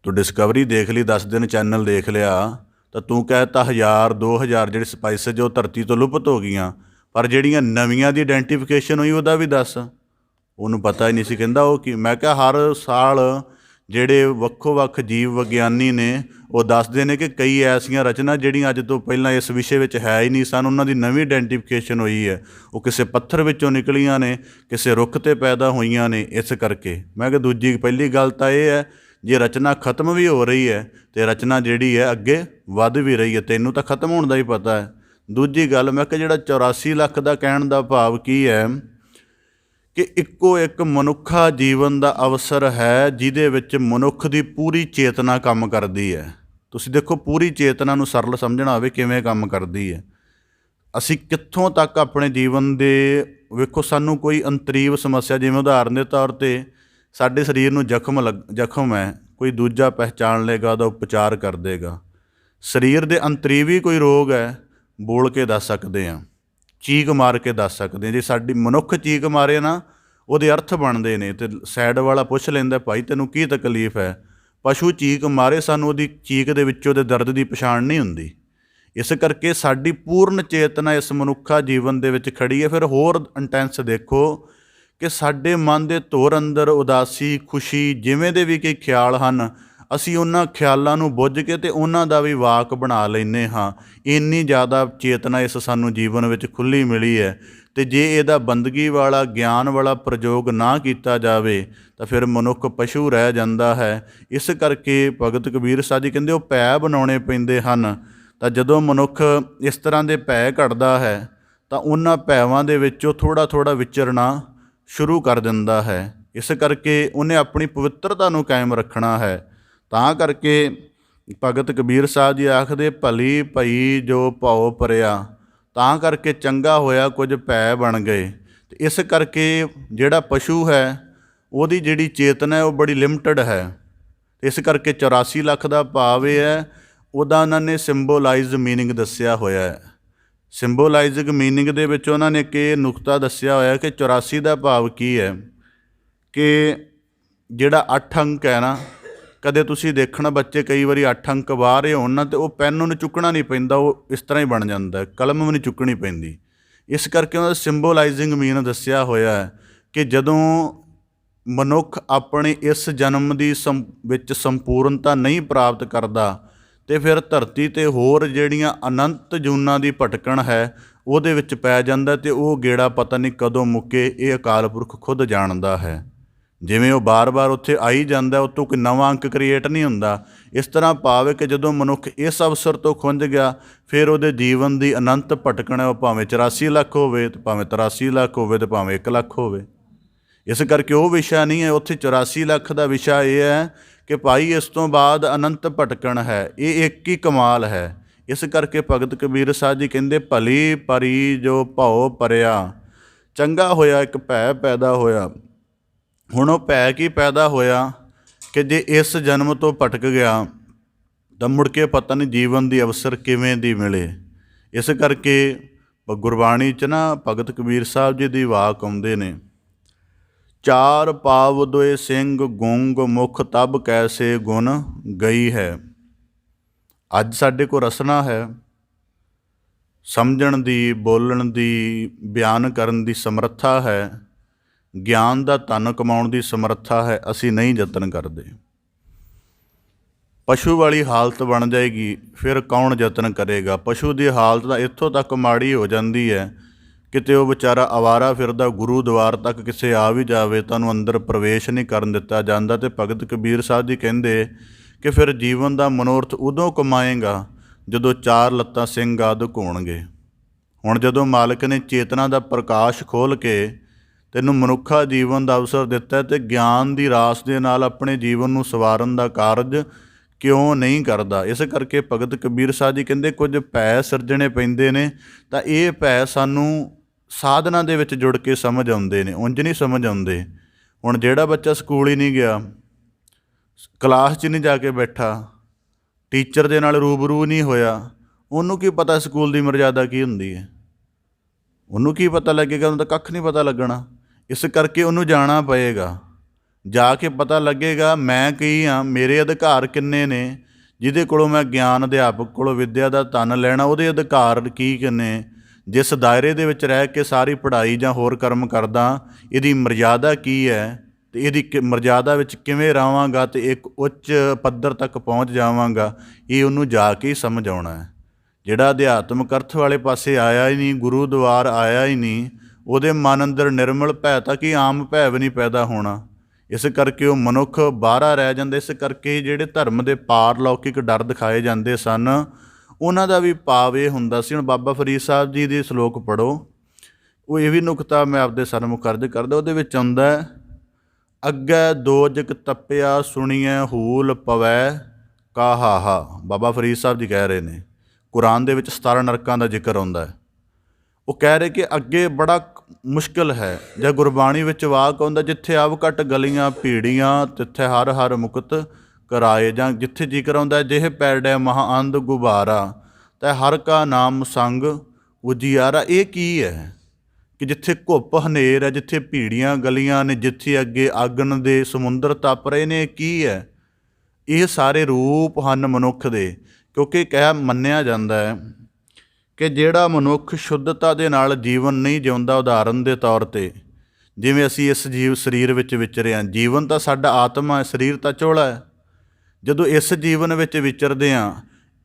ਤੂੰ ਡਿਸਕਵਰੀ ਦੇਖ ਲਈ, 10 ਦਿਨ ਚੈਨਲ ਦੇਖ ਲਿਆ ਤਾਂ ਤੂੰ ਕਹਿ ਤਾ 1000 2000 ਜਿਹੜੇ ਸਪਾਈਸਿਸ ਉਹ ਧਰਤੀ ਤੋਂ ਲੁਪਤ ਹੋ ਗਈਆਂ, ਪਰ ਜਿਹੜੀਆਂ ਨਵੀਆਂ ਦੀ ਆਇਡੈਂਟੀਫਿਕੇਸ਼ਨ ਹੋਈ ਉਹਦਾ ਵੀ ਦੱਸ। ਉਹਨੂੰ ਪਤਾ ਹੀ ਨਹੀਂ ਸੀ, ਕਹਿੰਦਾ ਉਹ ਕੀ। ਮੈਂ ਕਿਹਾ ਹਰ ਸਾਲ ਜਿਹੜੇ ਵੱਖੋ ਵੱਖ ਜੀਵ ਵਿਗਿਆਨੀ ਨੇ ਉਹ ਦੱਸਦੇ ਨੇ ਕਿ ਕਈ ਐਸੀਆਂ ਰਚਨਾ ਜਿਹੜੀਆਂ ਅੱਜ ਤੋਂ ਪਹਿਲਾਂ ਇਸ ਵਿਸ਼ੇ ਵਿੱਚ ਹੈ ਹੀ ਨਹੀਂ ਸਨ, ਉਹਨਾਂ ਦੀ ਨਵੀਂ ਆਇਡੈਂਟੀਫਿਕੇਸ਼ਨ ਹੋਈ ਹੈ। ਉਹ ਕਿਸੇ ਪੱਥਰ ਵਿੱਚੋਂ ਨਿਕਲੀਆਂ ਨੇ, ਕਿਸੇ ਰੁੱਖ 'ਤੇ ਪੈਦਾ ਹੋਈਆਂ ਨੇ। ਇਸ ਕਰਕੇ ਮੈਂ ਕਿਹਾ ਪਹਿਲੀ ਗੱਲ ਤਾਂ ਇਹ ਹੈ, ਜੇ ਰਚਨਾ ਖਤਮ ਵੀ ਹੋ ਰਹੀ ਹੈ ਅਤੇ ਰਚਨਾ ਜਿਹੜੀ ਹੈ ਅੱਗੇ ਵੱਧ ਵੀ ਰਹੀ ਹੈ, ਤੈਨੂੰ ਤਾਂ ਖਤਮ ਹੋਣ ਦਾ ਹੀ ਪਤਾ ਹੈ। ਦੂਜੀ ਗੱਲ ਮੈਂ ਕਿਹਾ ਜਿਹੜਾ 84 ਲੱਖ ਦਾ ਕਹਿਣ ਦਾ ਭਾਵ ਕੀ ਹੈ ਕਿ ਇੱਕੋ ਇੱਕ ਮਨੁੱਖਾ ਜੀਵਨ ਦਾ ਅਵਸਰ ਹੈ ਜਿਹਦੇ ਵਿੱਚ ਮਨੁੱਖ ਦੀ ਪੂਰੀ ਚੇਤਨਾ ਕੰਮ ਕਰਦੀ ਹੈ। ਤੁਸੀਂ ਦੇਖੋ ਪੂਰੀ ਚੇਤਨਾ ਨੂੰ ਸਰਲ ਸਮਝਣਾ ਹੋਵੇ ਕਿਵੇਂ ਕੰਮ ਕਰਦੀ ਹੈ। ਅਸੀਂ ਕਿੱਥੋਂ ਤੱਕ ਆਪਣੇ ਜੀਵਨ ਦੇ ਵੇਖੋ, ਸਾਨੂੰ ਕੋਈ ਅੰਤਰੀਵ ਸਮੱਸਿਆ, ਜਿਵੇਂ ਉਦਾਹਰਨ ਦੇ ਤੌਰ 'ਤੇ ਸਾਡੇ ਸਰੀਰ ਨੂੰ ਜ਼ਖਮ ਹੈ, ਕੋਈ ਦੂਜਾ ਪਹਿਚਾਣ ਲਏਗਾ, ਉਹਦਾ ਉਪਚਾਰ ਕਰ ਦੇਗਾ। ਸਰੀਰ ਦੇ ਅੰਤਰੀਵੀ ਕੋਈ ਰੋਗ ਹੈ, ਬੋਲ ਕੇ ਦੱਸ ਸਕਦੇ ਹਾਂ, ਚੀਕ ਮਾਰ ਕੇ ਦੱਸ ਸਕਦੇ ਹਾਂ। ਜੇ ਸਾਡੀ ਮਨੁੱਖ ਚੀਕ ਮਾਰੇ ਨਾ ਉਹਦੇ ਅਰਥ ਬਣਦੇ ਨੇ, ਅਤੇ ਸਾਈਡ ਵਾਲਾ ਪੁੱਛ ਲੈਂਦਾ ਭਾਈ ਤੈਨੂੰ ਕੀ ਤਕਲੀਫ ਹੈ। ਪਸ਼ੂ ਚੀਕ ਮਾਰੇ, ਸਾਨੂੰ ਉਹਦੀ ਚੀਕ ਦੇ ਵਿੱਚ ਉਹਦੇ ਦਰਦ ਦੀ ਪਛਾਣ ਨਹੀਂ ਹੁੰਦੀ। ਇਸ ਕਰਕੇ ਸਾਡੀ ਪੂਰਨ ਚੇਤਨਾ ਇਸ ਮਨੁੱਖਾ ਜੀਵਨ ਦੇ ਵਿੱਚ ਖੜੀ ਹੈ। ਫਿਰ ਹੋਰ ਇੰਟੈਂਸ ਦੇਖੋ ਕਿ ਸਾਡੇ ਮਨ ਦੇ ਧੁਰ ਅੰਦਰ ਉਦਾਸੀ, ਖੁਸ਼ੀ, ਜਿਵੇਂ ਦੇ ਵੀ ਕਈ ਖਿਆਲ ਹਨ, ਅਸੀਂ ਉਹਨਾਂ ਖਿਆਲਾਂ ਨੂੰ ਬੁੱਝ ਕੇ ਅਤੇ ਉਹਨਾਂ ਦਾ ਵੀ ਵਾਕ ਬਣਾ ਲੈਂਦੇ ਹਾਂ। ਇੰਨੀ ਜ਼ਿਆਦਾ ਚੇਤਨਾ ਇਸ ਸਾਨੂੰ ਜੀਵਨ ਵਿੱਚ ਖੁੱਲ੍ਹੀ ਮਿਲੀ ਹੈ। ਅਤੇ ਜੇ ਇਹਦਾ ਬੰਦਗੀ ਵਾਲਾ, ਗਿਆਨ ਵਾਲਾ ਪ੍ਰਯੋਗ ਨਾ ਕੀਤਾ ਜਾਵੇ ਤਾਂ ਫਿਰ ਮਨੁੱਖ ਪਸ਼ੂ ਰਹਿ ਜਾਂਦਾ ਹੈ। ਇਸ ਕਰਕੇ ਭਗਤ ਕਬੀਰ ਸਾਹਿਬ ਜੀ ਕਹਿੰਦੇ ਉਹ ਭੈ ਬਣਾਉਣੇ ਪੈਂਦੇ ਹਨ। ਤਾਂ ਜਦੋਂ ਮਨੁੱਖ ਇਸ ਤਰ੍ਹਾਂ ਦੇ ਭੈ ਘੜਦਾ ਹੈ ਤਾਂ ਉਹਨਾਂ ਭੈਵਾਂ ਦੇ ਵਿੱਚੋਂ ਥੋੜ੍ਹਾ ਥੋੜ੍ਹਾ ਵਿਚਰਨਾ ਸ਼ੁਰੂ ਕਰ ਦਿੰਦਾ ਹੈ। ਇਸ ਕਰਕੇ ਉਹਨੇ ਆਪਣੀ ਪਵਿੱਤਰਤਾ ਨੂੰ ਕਾਇਮ ਰੱਖਣਾ ਹੈ। ਤਾਂ ਕਰਕੇ ਭਗਤ ਕਬੀਰ ਸਾਹਿਬ ਜੀ ਆਖਦੇ ਭਲੀ ਭਈ ਜੋ ਭਉ ਪਰਿਆ, ਤਾਂ ਕਰਕੇ ਚੰਗਾ ਹੋਇਆ ਕੁਝ ਭੈ ਬਣ ਗਏ। ਅਤੇ ਇਸ ਕਰਕੇ ਜਿਹੜਾ ਪਸ਼ੂ ਹੈ ਉਹਦੀ ਜਿਹੜੀ ਚੇਤਨਾ ਹੈ ਉਹ ਬੜੀ ਲਿਮਟਡ ਹੈ। ਇਸ ਕਰਕੇ 84 ਲੱਖ ਦਾ ਭਾਵ ਇਹ ਹੈ, ਉਹਦਾ ਉਹਨਾਂ ਨੇ ਸਿੰਬੋਲਾਈਜ਼ਡ ਮੀਨਿੰਗ ਦੱਸਿਆ ਹੋਇਆ ਹੈ। ਸਿੰਬੋਲਾਈਜ਼ਿੰਗ ਮੀਨਿੰਗ ਦੇ ਵਿੱਚ ਉਹਨਾਂ ਨੇ ਕਿ ਨੁਕਤਾ ਦੱਸਿਆ ਹੋਇਆ ਕਿ 84 ਦਾ ਭਾਵ ਕੀ ਹੈ ਕਿ ਜਿਹੜਾ 8 ਅੰਕ ਹੈ ਨਾ, ਕਦੇ ਤੁਸੀਂ ਦੇਖਣਾ ਬੱਚੇ ਕਈ ਵਾਰੀ 8 ਅੰਕ ਬਾਹਰ ਹੋਣ ਨਾ, ਅਤੇ ਉਹ ਪੈਨ ਨੂੰ ਚੁੱਕਣਾ ਨਹੀਂ ਪੈਂਦਾ, ਉਹ ਇਸ ਤਰ੍ਹਾਂ ਹੀ ਬਣ ਜਾਂਦਾ, ਕਲਮ ਵੀ ਨਹੀਂ ਚੁੱਕਣੀ ਪੈਂਦੀ। ਇਸ ਕਰਕੇ ਉਹਨਾਂ ਦਾ ਸਿੰਬੋਲਾਈਜ਼ਿੰਗ ਮੀਨ ਦੱਸਿਆ ਹੋਇਆ ਹੈ ਕਿ ਜਦੋਂ ਮਨੁੱਖ ਆਪਣੇ ਇਸ ਜਨਮ ਦੀ ਵਿੱਚ ਸੰਪੂਰਨਤਾ ਨਹੀਂ ਪ੍ਰਾਪਤ ਕਰਦਾ ਅਤੇ ਫਿਰ ਧਰਤੀ 'ਤੇ ਹੋਰ ਜਿਹੜੀਆਂ ਅਨੰਤ ਜੂਨਾਂ ਦੀ ਭਟਕਣ ਹੈ ਉਹਦੇ ਵਿੱਚ ਪੈ ਜਾਂਦਾ, ਅਤੇ ਉਹ ਗੇੜਾ ਪਤਾ ਨਹੀਂ ਕਦੋਂ ਮੁੱਕੇ, ਇਹ ਅਕਾਲ ਪੁਰਖ ਖੁਦ ਜਾਣਦਾ ਹੈ। ਜਿਵੇਂ ਉਹ ਬਾਰ-ਬਾਰ ਉੱਥੇ ਆਈ ਜਾਂਦਾ, ਉੱਤੋਂ ਕੋਈ ਨਵਾਂ ਅੰਕ ਕ੍ਰੀਏਟ ਨਹੀਂ ਹੁੰਦਾ। ਇਸ ਤਰ੍ਹਾਂ ਭਾਵ ਹੈ ਕਿ ਜਦੋਂ ਮਨੁੱਖ ਇਸ ਅਵਸਰ ਤੋਂ ਖੁੰਝ ਗਿਆ, ਫਿਰ ਉਹਦੇ ਜੀਵਨ ਦੀ ਅਨੰਤ ਭਟਕਣ ਹੈ, ਉਹ ਭਾਵੇਂ 84 ਲੱਖ ਹੋਵੇ, ਅਤੇ ਭਾਵੇਂ 83 ਲੱਖ ਹੋਵੇ, ਅਤੇ ਭਾਵੇਂ 1 ਲੱਖ ਹੋਵੇ। ਇਸ ਕਰਕੇ ਉਹ ਵਿਸ਼ਾ ਨਹੀਂ ਹੈ ਉੱਥੇ। 84 ਲੱਖ ਦਾ ਵਿਸ਼ਾ ਇਹ ਹੈ ਕਿ ਭਾਈ ਇਸ ਤੋਂ ਬਾਅਦ ਅਨੰਤ ਭਟਕਣ ਹੈ, ਇਹ ਇੱਕ ਹੀ ਕਮਾਲ ਹੈ। ਇਸ ਕਰਕੇ ਭਗਤ ਕਬੀਰ ਸਾਹਿਬ ਜੀ ਕਹਿੰਦੇ ਭਲੀ ਪਰੀ ਜੋ ਭਉ ਪਰਿਆ, ਚੰਗਾ ਹੋਇਆ ਇੱਕ ਭੈ ਪੈਦਾ ਹੋਇਆ। ਹੁਣ ਉਹ ਭੈ ਕੀ ਪੈਦਾ ਹੋਇਆ ਕਿ ਜੇ ਇਸ ਜਨਮ ਤੋਂ ਭਟਕ ਗਿਆ ਤਾਂ ਮੁੜ ਕੇ ਪਤਾ ਨਹੀਂ ਜੀਵਨ ਦੀ ਅਵਸਰ ਕਿਵੇਂ ਦੀ ਮਿਲੇ। ਇਸ ਕਰਕੇ ਗੁਰਬਾਣੀ 'ਚ ਨਾ ਭਗਤ ਕਬੀਰ ਸਾਹਿਬ ਜੀ ਦੀ ਵਾਕ ਆਉਂਦੇ ਨੇ, ਚਾਰ ਪਾਵ ਦੋਏ ਸਿੰਘ ਗੁੰਗ ਮੁਖ ਤਬ ਕੈਸੇ ਗੁਣ ਗਈ ਹੈ। ਅੱਜ ਸਾਡੇ ਕੋਲ ਰਸਨਾ ਹੈ, ਸਮਝਣ ਦੀ, ਬੋਲਣ ਦੀ, ਬਿਆਨ ਕਰਨ ਦੀ ਸਮਰੱਥਾ ਹੈ, ਗਿਆਨ ਦਾ ਧਨ ਕਮਾਉਣ ਦੀ ਸਮਰੱਥਾ ਹੈ, ਅਸੀਂ ਨਹੀਂ ਯਤਨ ਕਰਦੇ। ਪਸ਼ੂ ਵਾਲੀ ਹਾਲਤ ਬਣ ਜਾਏਗੀ, ਫਿਰ ਕੌਣ ਯਤਨ ਕਰੇਗਾ। ਪਸ਼ੂ ਦੀ ਹਾਲਤ ਤਾਂ ਇੱਥੋਂ ਤੱਕ ਮਾੜੀ ਹੋ ਜਾਂਦੀ ਹੈ, ਕਿਤੇ ਉਹ ਵਿਚਾਰਾ ਅਵਾਰਾ ਫਿਰਦਾ ਗੁਰੂ ਦੁਆਰ ਤੱਕ ਕਿਸੇ ਆ ਵੀ ਜਾਵੇ ਤਾਂ ਉਹਨੂੰ ਅੰਦਰ ਪ੍ਰਵੇਸ਼ ਨਹੀਂ ਕਰਨ ਦਿੱਤਾ ਜਾਂਦਾ। ਅਤੇ ਭਗਤ ਕਬੀਰ ਸਾਹਿਬ ਜੀ ਕਹਿੰਦੇ ਕਿ ਫਿਰ ਜੀਵਨ ਦਾ ਮਨੋਰਥ ਉਦੋਂ ਕਮਾਏਗਾ ਜਦੋਂ ਚਾਰ ਲੱਤਾਂ ਸਿੰਘ ਆਦਿਕ ਹੋਣਗੇ। ਹੁਣ ਜਦੋਂ ਮਾਲਕ ਨੇ ਚੇਤਨਾ ਦਾ ਪ੍ਰਕਾਸ਼ ਖੋਲ੍ਹ ਕੇ ਤੈਨੂੰ ਮਨੁੱਖਾ ਜੀਵਨ ਦਾ ਅਵਸਰ ਦਿੱਤਾ ਅਤੇ ਗਿਆਨ ਦੀ ਰਾਸ ਦੇ ਨਾਲ ਆਪਣੇ ਜੀਵਨ ਨੂੰ ਸਵਾਰਨ ਦਾ ਕਾਰਜ ਕਿਉਂ ਨਹੀਂ ਕਰਦਾ। ਇਸ ਕਰਕੇ ਭਗਤ ਕਬੀਰ ਸਾਹਿਬ ਜੀ ਕਹਿੰਦੇ ਕੁਝ ਭੈ ਸਿਰਜਣੇ ਪੈਂਦੇ ਨੇ, ਤਾਂ ਇਹ ਭੈ ਸਾਨੂੰ ਸਾਧਨਾ ਦੇ ਵਿੱਚ ਜੁੜ ਕੇ ਸਮਝ ਆਉਂਦੇ ਨੇ, ਉਂਝ ਨਹੀਂ ਸਮਝ ਆਉਂਦੇ। ਹੁਣ ਜਿਹੜਾ ਬੱਚਾ ਸਕੂਲ ਹੀ ਨਹੀਂ ਗਿਆ, ਕਲਾਸ 'ਚ ਨਹੀਂ ਜਾ ਕੇ ਬੈਠਾ, ਟੀਚਰ ਦੇ ਨਾਲ ਰੂਬਰੂ ਨਹੀਂ ਹੋਇਆ, ਉਹਨੂੰ ਕੀ ਪਤਾ ਸਕੂਲ ਦੀ ਮਰਜ਼ਾਦਾ ਕੀ ਹੁੰਦੀ ਹੈ? ਉਹਨੂੰ ਕੀ ਪਤਾ ਲੱਗੇਗਾ? ਉਹਨੂੰ ਤਾਂ ਕੱਖ ਨਹੀਂ ਪਤਾ ਲੱਗਣਾ। ਇਸ ਕਰਕੇ ਉਹਨੂੰ ਜਾਣਾ ਪਏਗਾ, ਜਾ ਕੇ ਪਤਾ ਲੱਗੇਗਾ ਮੈਂ ਕੀ ਹਾਂ, ਮੇਰੇ ਅਧਿਕਾਰ ਕਿੰਨੇ ਨੇ। ਜਿਹਦੇ ਕੋਲੋਂ ਮੈਂ ਗਿਆਨ ਅਧਿਆਪਕ ਕੋਲੋਂ ਵਿੱਦਿਆ ਦਾ ਧਨ ਲੈਣਾ, ਉਹਦੇ ਅਧਿਕਾਰ ਕੀ ਕਿੰਨੇ, ਜਿਸ ਦਾਇਰੇ ਦੇ ਵਿੱਚ ਰਹਿ ਕੇ ਸਾਰੀ ਪੜ੍ਹਾਈ ਜਾਂ ਹੋਰ ਕਰਮ ਕਰਦਾ, ਇਹਦੀ ਮਰਜ਼ਾਦਾ ਕੀ ਹੈ ਅਤੇ ਇਹਦੀ ਮਰਜ਼ਾਦਾ ਵਿੱਚ ਕਿਵੇਂ ਰਹਾਂਗਾ ਅਤੇ ਇੱਕ ਉੱਚ ਪੱਧਰ ਤੱਕ ਪਹੁੰਚ ਜਾਵਾਂਗਾ, ਇਹ ਉਹਨੂੰ ਜਾ ਕੇ ਹੀ ਸਮਝ ਆਉਣਾ ਹੈ। ਜਿਹੜਾ ਅਧਿਆਤਮਕ ਅਰਥ ਵਾਲੇ ਪਾਸੇ ਆਇਆ ਹੀ ਨਹੀਂ, ਗੁਰੂ ਦੁਆਰ ਆਇਆ ਹੀ ਨਹੀਂ, ਉਹਦੇ ਮਨ ਅੰਦਰ ਨਿਰਮਲ ਭੈ ਤਾਂ ਕਿ ਆਮ ਭੈ ਵੀ ਨਹੀਂ ਪੈਦਾ ਹੋਣਾ। ਇਸ ਕਰਕੇ ਉਹ ਮਨੁੱਖ ਬਾਹਰਾ ਰਹਿ ਜਾਂਦੇ। ਇਸ ਕਰਕੇ ਜਿਹੜੇ ਧਰਮ ਦੇ ਪਾਰਲੌਕਿਕ ਡਰ ਦਿਖਾਏ ਜਾਂਦੇ ਸਨ, ਉਹਨਾਂ ਦਾ ਵੀ ਭਾਵ ਇਹ ਹੁੰਦਾ ਸੀ। ਹੁਣ ਬਾਬਾ ਫਰੀਦ ਸਾਹਿਬ ਜੀ ਦੇ ਸ਼ਲੋਕ ਪੜ੍ਹੋ, ਉਹ ਇਹ ਵੀ ਨੁਕਤਾ ਮੈਂ ਆਪਦੇ ਸਨਮੁਖ ਅਰਜ਼ ਕਰਦਾ। ਉਹਦੇ ਵਿੱਚ ਆਉਂਦਾ ਅੱਗੇ ਦੋਜਕ ਤੱਪਿਆ ਸੁਣੀਐ ਹੂਲ ਪਵੈ ਕਾਹਾਹਾ। ਬਾਬਾ ਫਰੀਦ ਸਾਹਿਬ ਜੀ ਕਹਿ ਰਹੇ ਨੇ, ਕੁਰਾਨ ਦੇ ਵਿੱਚ 17 ਨਰਕਾਂ ਦਾ ਜ਼ਿਕਰ ਆਉਂਦਾ ਹੈ। ਉਹ ਕਹਿ ਰਹੇ ਕਿ ਅੱਗੇ ਬੜਾ ਮੁਸ਼ਕਿਲ ਹੈ। ਜਾਂ ਗੁਰਬਾਣੀ ਵਿੱਚ ਵਾਕ ਆਉਂਦਾ ਜਿੱਥੇ ਆਵ ਘਟ ਗਲੀਆਂ ਭੀੜੀਆਂ ਤਿੱਥੇ ਹਰ ਹਰ ਮੁਕਤ ਕਰਾਏ। ਜਾਂ ਜਿੱਥੇ ਜ਼ਿਕਰ ਆਉਂਦਾ ਜਿਹੇ ਪੈਰਡੈ ਮਹਾਂਅੰਧ ਗੁਬਾਰਾ ਤੈ ਹਰ ਕਾ ਨਾਮ ਸੰਗ ਉਜਿਆਰਾ। ਇਹ ਕੀ ਹੈ ਕਿ ਜਿੱਥੇ ਘੁੱਪ ਹਨੇਰ ਹੈ, ਜਿੱਥੇ ਭੀੜੀਆਂ ਗਲੀਆਂ ਨੇ, ਜਿੱਥੇ ਅੱਗੇ ਆਗਣ ਦੇ ਸਮੁੰਦਰ ਤਪ ਰਹੇ ਨੇ, ਕੀ ਹੈ? ਇਹ ਸਾਰੇ ਰੂਪ ਹਨ ਮਨੁੱਖ ਦੇ। ਕਿਉਂਕਿ ਕਹਿ ਮੰਨਿਆ ਜਾਂਦਾ ਹੈ ਕਿ ਜਿਹੜਾ ਮਨੁੱਖ ਸ਼ੁੱਧਤਾ ਦੇ ਨਾਲ ਜੀਵਨ ਨਹੀਂ ਜਿਉਂਦਾ, ਉਦਾਹਰਨ ਦੇ ਤੌਰ 'ਤੇ ਜਿਵੇਂ ਅਸੀਂ ਇਸ ਸਰੀਰ ਵਿੱਚ ਵਿਚਰੇ ਹਾਂ, ਜੀਵਨ ਤਾਂ ਸਾਡਾ ਆਤਮਾ ਹੈ, ਸਰੀਰ ਤਾਂ ਝੋਲਾ ਹੈ। ਜਦੋਂ ਇਸ ਜੀਵਨ ਵਿੱਚ ਵਿਚਰਦੇ ਹਾਂ,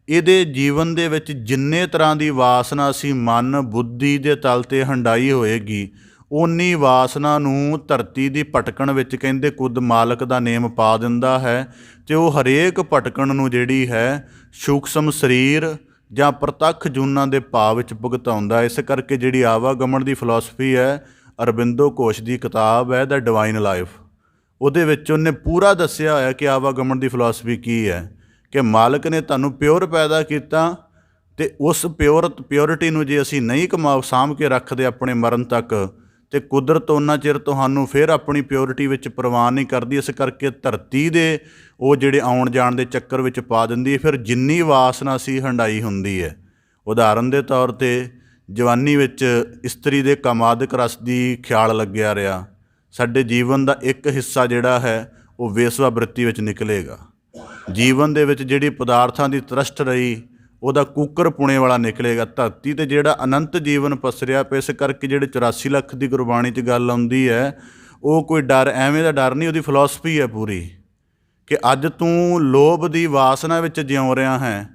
ਇਹਦੇ ਜੀਵਨ ਦੇ ਵਿੱਚ ਜਿੰਨੇ ਤਰ੍ਹਾਂ ਦੀ ਵਾਸਨਾ ਅਸੀਂ ਮਨ ਬੁੱਧੀ ਦੇ ਤਲ 'ਤੇ ਹੰਡਾਈ ਹੋਏਗੀ, ਓਨੀ ਵਾਸਨਾ ਨੂੰ ਧਰਤੀ ਦੀ ਭਟਕਣ ਵਿੱਚ ਕਹਿੰਦੇ ਕੁਦ ਮਾਲਕ ਦਾ ਨੇਮ ਪਾ ਦਿੰਦਾ ਹੈ ਅਤੇ ਉਹ ਹਰੇਕ ਭਟਕਣ ਨੂੰ ਜਿਹੜੀ ਹੈ ਸੂਖਸ਼ਮ ਸਰੀਰ ਜਾਂ ਪ੍ਰਤੱਖ ਜੂਨਾਂ ਦੇ ਭਾਵ ਵਿੱਚ ਭੁਗਤਾਉਂਦਾ। ਇਸ ਕਰਕੇ ਜਿਹੜੀ ਆਵਾਗਮਨ ਦੀ ਫਿਲਾਸਫੀ ਹੈ, ਅਰਬਿੰਦੋ ਘੋਸ਼ ਦੀ ਕਿਤਾਬ ਹੈ ਦ ਡਿਵਾਈਨ ਲਾਈਫ, ਉਹਦੇ ਵਿੱਚ ਉਹਨੇ ਪੂਰਾ ਦੱਸਿਆ ਹੋਇਆ ਕਿ ਆਵਾਗਮਨ ਦੀ ਫਿਲਾਸਫੀ ਕੀ ਹੈ। ਕਿ ਮਾਲਕ ਨੇ ਤੁਹਾਨੂੰ ਪਿਓਰ ਪੈਦਾ ਕੀਤਾ ਅਤੇ ਉਸ ਪਿਓਰਿਟੀ ਨੂੰ ਜੇ ਅਸੀਂ ਨਹੀਂ ਸਾਂਭ ਕੇ ਰੱਖਦੇ ਆਪਣੇ ਮਰਨ ਤੱਕ, ਅਤੇ ਕੁਦਰਤ ਉਹਨਾਂ ਚਿਰ ਤੁਹਾਨੂੰ ਫਿਰ ਆਪਣੀ ਪਿਓਰਿਟੀ ਵਿੱਚ ਪ੍ਰਵਾਨ ਨਹੀਂ ਕਰਦੀ। ਇਸ ਕਰਕੇ ਧਰਤੀ ਦੇ ਉਹ ਜਿਹੜੇ ਆਉਣ ਜਾਣ ਦੇ ਚੱਕਰ ਵਿੱਚ ਪਾ ਦਿੰਦੀ ਹੈ। ਫਿਰ ਜਿੰਨੀ ਵਾਸਨਾ ਸੀ ਹੰਡਾਈ ਹੁੰਦੀ ਹੈ। ਉਦਾਹਰਨ ਦੇ ਤੌਰ 'ਤੇ ਜਵਾਨੀ ਵਿੱਚ ਇਸਤਰੀ ਦੇ ਕਾਮਾਦਿਕ ਰਸ ਦੀ ਖਿਆਲ ਲੱਗਿਆ ਰਿਹਾ, ਸਾਡੇ ਜੀਵਨ ਦਾ ਇੱਕ ਹਿੱਸਾ ਜਿਹੜਾ ਹੈ ਉਹ ਵੇਸਵਾ ਬ੍ਰਿਤੀ ਵਿੱਚ ਨਿਕਲੇਗਾ। ਜੀਵਨ ਦੇ ਵਿੱਚ ਜਿਹੜੀ ਪਦਾਰਥਾਂ ਦੀ ਤਰਸਟ ਰਹੀ, ਉਹਦਾ ਕੂਕਰ ਪੁਣੇ ਵਾਲਾ ਨਿਕਲੇਗਾ। ਧਰਤੀ 'ਤੇ ਜਿਹੜਾ ਅਨੰਤ ਜੀਵਨ ਪਸਰਿਆ ਪਿਆ, ਇਸ ਕਰਕੇ ਜਿਹੜੇ 84 ਲੱਖ ਦੀ ਗੁਰਬਾਣੀ 'ਚ ਗੱਲ ਆਉਂਦੀ ਹੈ, ਉਹ ਕੋਈ ਡਰ ਐਵੇਂ ਦਾ ਡਰ ਨਹੀਂ, ਉਹਦੀ ਫਿਲਾਸਫੀ ਹੈ ਪੂਰੀ ਕਿ ਅੱਜ ਤੂੰ ਲੋਭ ਦੀ ਵਾਸਨਾ ਵਿੱਚ ਜਿਉਂ ਰਿਹਾ ਹੈ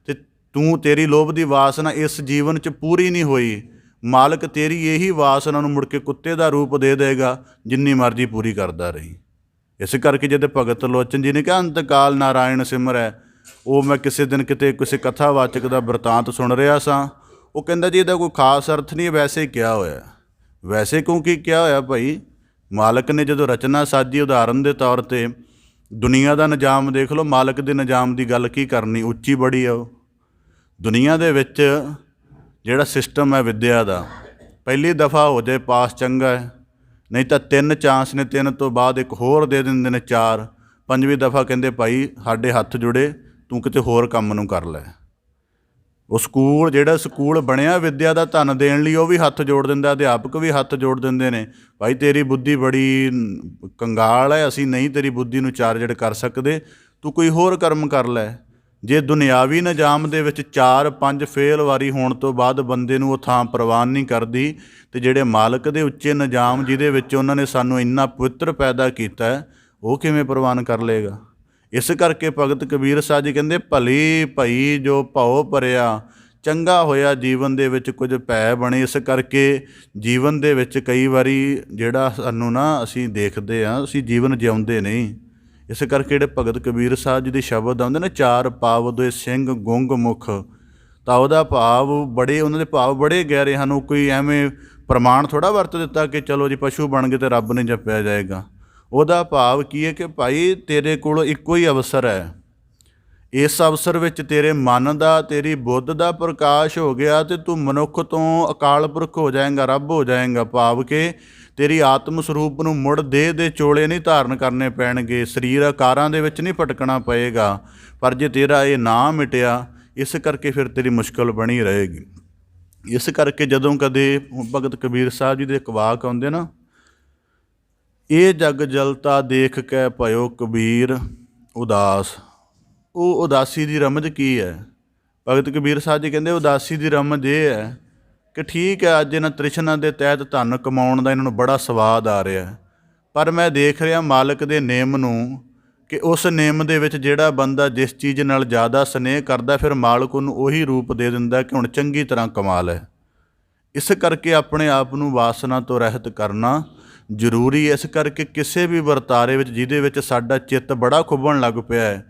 ਅਤੇ ਤੇਰੀ ਲੋਭ ਦੀ ਵਾਸਨਾ ਇਸ ਜੀਵਨ 'ਚ ਪੂਰੀ ਨਹੀਂ ਹੋਈ। ਮਾਲਕ ਤੇਰੀ ਇਹੀ ਵਾਸਨਾ ਨੂੰ ਮੁੜ ਕੇ ਕੁੱਤੇ ਦਾ ਰੂਪ ਦੇ ਦੇਗਾ, ਜਿੰਨੀ ਮਰਜ਼ੀ ਪੂਰੀ ਕਰਦਾ ਰਹੀ। ਇਸ ਕਰਕੇ ਜਦ ਭਗਤ ਲੋਚਨ ਜੀ ਨੇ ਕਿਹਾ ਅੰਤਕਾਲ ਨਾਰਾਇਣ ਸਿਮਰ ਹੈ, ਉਹ ਮੈਂ ਕਿਸੇ ਦਿਨ ਕਿਤੇ ਕਿਸੇ ਕਥਾਵਾਚਕ ਦਾ ਬਿਰਤਾਂਤ ਸੁਣ ਰਿਹਾ ਸਾਂ। ਉਹ ਕਹਿੰਦਾ ਜੀ ਇਹਦਾ ਕੋਈ ਖਾਸ ਅਰਥ ਨਹੀਂ, ਵੈਸੇ ਕਿਹਾ ਹੋਇਆ। ਵੈਸੇ ਕਿਉਂਕਿ ਕਿਹਾ ਹੋਇਆ ਭਾਈ, ਮਾਲਕ ਨੇ ਜਦੋਂ ਰਚਨਾ ਸਾਜੀ, ਉਦਾਹਰਨ ਦੇ ਤੌਰ 'ਤੇ ਦੁਨੀਆ ਦਾ ਨਿਜ਼ਾਮ ਦੇਖ ਲਓ, ਮਾਲਕ ਦੇ ਨਿਜ਼ਾਮ ਦੀ ਗੱਲ ਕੀ ਕਰਨੀ, ਉੱਚੀ ਬੜੀ ਆ ਉਹ। ਦੁਨੀਆ ਦੇ ਵਿੱਚ ਜਿਹੜਾ ਸਿਸਟਮ ਹੈ ਵਿੱਦਿਆ ਦਾ, ਪਹਿਲੀ ਦਫਾ ਹੋ ਜਾਏ ਪਾਸ ਚੰਗਾ ਹੈ, ਨਹੀਂ ਤਾਂ 3 ਚਾਂਸ ਨੇ, 3 ਤੋਂ ਬਾਅਦ ਇੱਕ ਹੋਰ ਦੇ ਦਿੰਦੇ ਨੇ 4, 5ਵੀਂ ਦਫਾ ਕਹਿੰਦੇ ਭਾਈ ਸਾਡੇ ਹੱਥ ਜੁੜੇ, ਤੂੰ ਕਿਤੇ ਹੋਰ ਕੰਮ ਨੂੰ ਕਰ ਲੈ। ਉਹ ਸਕੂਲ ਜਿਹੜਾ ਸਕੂਲ ਬਣਿਆ ਵਿੱਦਿਆ ਦਾ ਧਨ ਦੇਣ ਲਈ, ਉਹ ਵੀ ਹੱਥ ਜੋੜ ਦਿੰਦਾ, ਅਧਿਆਪਕ ਵੀ ਹੱਥ ਜੋੜ ਦਿੰਦੇ ਨੇ, ਭਾਈ ਤੇਰੀ ਬੁੱਧੀ ਬੜੀ ਕੰਗਾਲ ਹੈ, ਅਸੀਂ ਨਹੀਂ ਤੇਰੀ ਬੁੱਧੀ ਨੂੰ ਚਾਰਜਡ ਕਰ ਸਕਦੇ, ਤੂੰ ਕੋਈ ਹੋਰ ਕਰਮ ਕਰ ਲੈ। ਜੇ ਦੁਨਿਆਵੀ ਨਿਜ਼ਾਮ ਦੇ ਵਿੱਚ 4-5 ਫੇਲ ਵਾਰੀ ਹੋਣ ਤੋਂ ਬਾਅਦ ਬੰਦੇ ਨੂੰ ਉਹ ਥਾਂ ਪ੍ਰਵਾਨ ਨਹੀਂ ਕਰਦੀ, ਅਤੇ ਜਿਹੜੇ ਮਾਲਕ ਦੇ ਉੱਚੇ ਨਿਜ਼ਾਮ ਜਿਹਦੇ ਵਿੱਚ ਉਹਨਾਂ ਨੇ ਸਾਨੂੰ ਇੰਨਾ ਪਵਿੱਤਰ ਪੈਦਾ ਕੀਤਾ ਹੈ, ਉਹ ਕਿਵੇਂ ਪ੍ਰਵਾਨ ਕਰ ਲਏਗਾ। ਇਸ ਕਰਕੇ ਭਗਤ ਕਬੀਰ ਸਾਹਿਬ ਜੀ ਕਹਿੰਦੇ ਭਲੀ ਭਈ ਜੋ ਭਉ ਭਰਿਆ, ਚੰਗਾ ਹੋਇਆ ਜੀਵਨ ਦੇ ਵਿੱਚ ਕੁਝ ਭੈ ਬਣੇ। ਇਸ ਕਰਕੇ ਜੀਵਨ ਦੇ ਵਿੱਚ ਕਈ ਵਾਰੀ ਜਿਹੜਾ ਸਾਨੂੰ ਅਸੀਂ ਦੇਖਦੇ ਹਾਂ, ਅਸੀਂ ਜੀਵਨ ਜਿਉਂਦੇ ਨਹੀਂ। ਇਸ ਕਰਕੇ ਜਿਹੜੇ ਭਗਤ ਕਬੀਰ ਸਾਹਿਬ ਜੀ ਦੇ ਸ਼ਬਦ ਆਉਂਦੇ ਨੇ, ਚਾਰ ਪਾਵ ਸਿੰਘ ਗੁੰਗ ਮੁਖ, ਤਾਂ ਉਹਦਾ ਭਾਵ ਉਹਨਾਂ ਦੇ ਭਾਵ ਬੜੇ ਗਹਿਰੇ ਹਨ। ਉਹ ਕੋਈ ਐਵੇਂ ਪ੍ਰਮਾਣ ਥੋੜ੍ਹਾ ਵਰਤ ਦਿੱਤਾ ਕਿ ਚਲੋ ਜੀ ਪਸ਼ੂ ਬਣ ਗਏ ਅਤੇ ਰੱਬ ਨੇ ਜਪਿਆ ਜਾਏਗਾ। ਉਹਦਾ ਭਾਵ ਕੀ ਹੈ ਕਿ ਭਾਈ ਤੇਰੇ ਕੋਲ ਇੱਕੋ ਹੀ ਅਵਸਰ ਹੈ, ਇਸ ਅਵਸਰ ਵਿੱਚ ਤੇਰੇ ਮਨ ਦਾ, ਤੇਰੀ ਬੁੱਧ ਦਾ ਪ੍ਰਕਾਸ਼ ਹੋ ਗਿਆ ਅਤੇ ਤੂੰ ਮਨੁੱਖ ਤੋਂ ਅਕਾਲ ਪੁਰਖ ਹੋ ਜਾਏਗਾ, ਰੱਬ ਹੋ ਜਾਏਗਾ। ਭਾਵ ਕਿ ਤੇਰੀ ਆਤਮ ਸਰੂਪ ਨੂੰ ਮੁੜ ਦੇਹ ਦੇ ਚੋਲੇ ਨਹੀਂ ਧਾਰਨ ਕਰਨੇ ਪੈਣਗੇ, ਸਰੀਰ ਆਕਾਰਾਂ ਦੇ ਵਿੱਚ ਨਹੀਂ ਭਟਕਣਾ ਪਏਗਾ। ਪਰ ਜੇ ਤੇਰਾ ਇਹ ਨਾ ਮਿਟਿਆ, ਇਸ ਕਰਕੇ ਫਿਰ ਤੇਰੀ ਮੁਸ਼ਕਿਲ ਬਣੀ ਰਹੇਗੀ। ਇਸ ਕਰਕੇ ਜਦੋਂ ਕਦੇ ਭਗਤ ਕਬੀਰ ਸਾਹਿਬ ਜੀ ਦੇ ਇੱਕ ਵਾਕ ਆਉਂਦੇ ਨਾ, ਇਹ ਜਗ ਜਲਤਾ ਦੇਖ ਕੇ ਭਇਓ ਕਬੀਰ ਉਦਾਸ। ਉਹ ਉਦਾਸੀ ਦੀ ਰਮਜ਼ ਕੀ ਹੈ? ਭਗਤ ਕਬੀਰ ਸਾਹਿਬ ਜੀ ਕਹਿੰਦੇ ਉਦਾਸੀ ਦੀ ਰਮਜ਼ ਇਹ ਹੈ ਕਿ ਠੀਕ ਹੈ, ਅੱਜ ਇਹਨਾਂ ਤ੍ਰਿਸ਼ਨਾ ਦੇ ਤਹਿਤ ਧਨ ਕਮਾਉਣ ਦਾ ਇਹਨਾਂ ਨੂੰ ਬੜਾ ਸਵਾਦ ਆ ਰਿਹਾ, ਪਰ ਮੈਂ ਦੇਖ ਰਿਹਾ ਮਾਲਕ ਦੇ ਨੇਮ ਨੂੰ ਕਿ ਉਸ ਨੇਮ ਦੇ ਵਿੱਚ ਜਿਹੜਾ ਬੰਦਾ ਜਿਸ ਚੀਜ਼ ਨਾਲ ਜ਼ਿਆਦਾ ਸਨੇਹ ਕਰਦਾ, ਫਿਰ ਮਾਲਕ ਉਹਨੂੰ ਉਹੀ ਰੂਪ ਦੇ ਦਿੰਦਾ ਕਿ ਹੁਣ ਚੰਗੀ ਤਰ੍ਹਾਂ ਕਮਾ ਲੈ। ਇਸ ਕਰਕੇ ਆਪਣੇ ਆਪ ਨੂੰ ਵਾਸਨਾ ਤੋਂ ਰਹਿਤ ਕਰਨਾ ਜ਼ਰੂਰੀ। ਇਸ ਕਰਕੇ ਕਿਸੇ ਵੀ ਵਰਤਾਰੇ ਵਿੱਚ ਜਿਹਦੇ ਵਿੱਚ ਸਾਡਾ ਚਿੱਤ ਬੜਾ ਖੁੱਭਣ ਲੱਗ ਪਿਆ ਹੈ,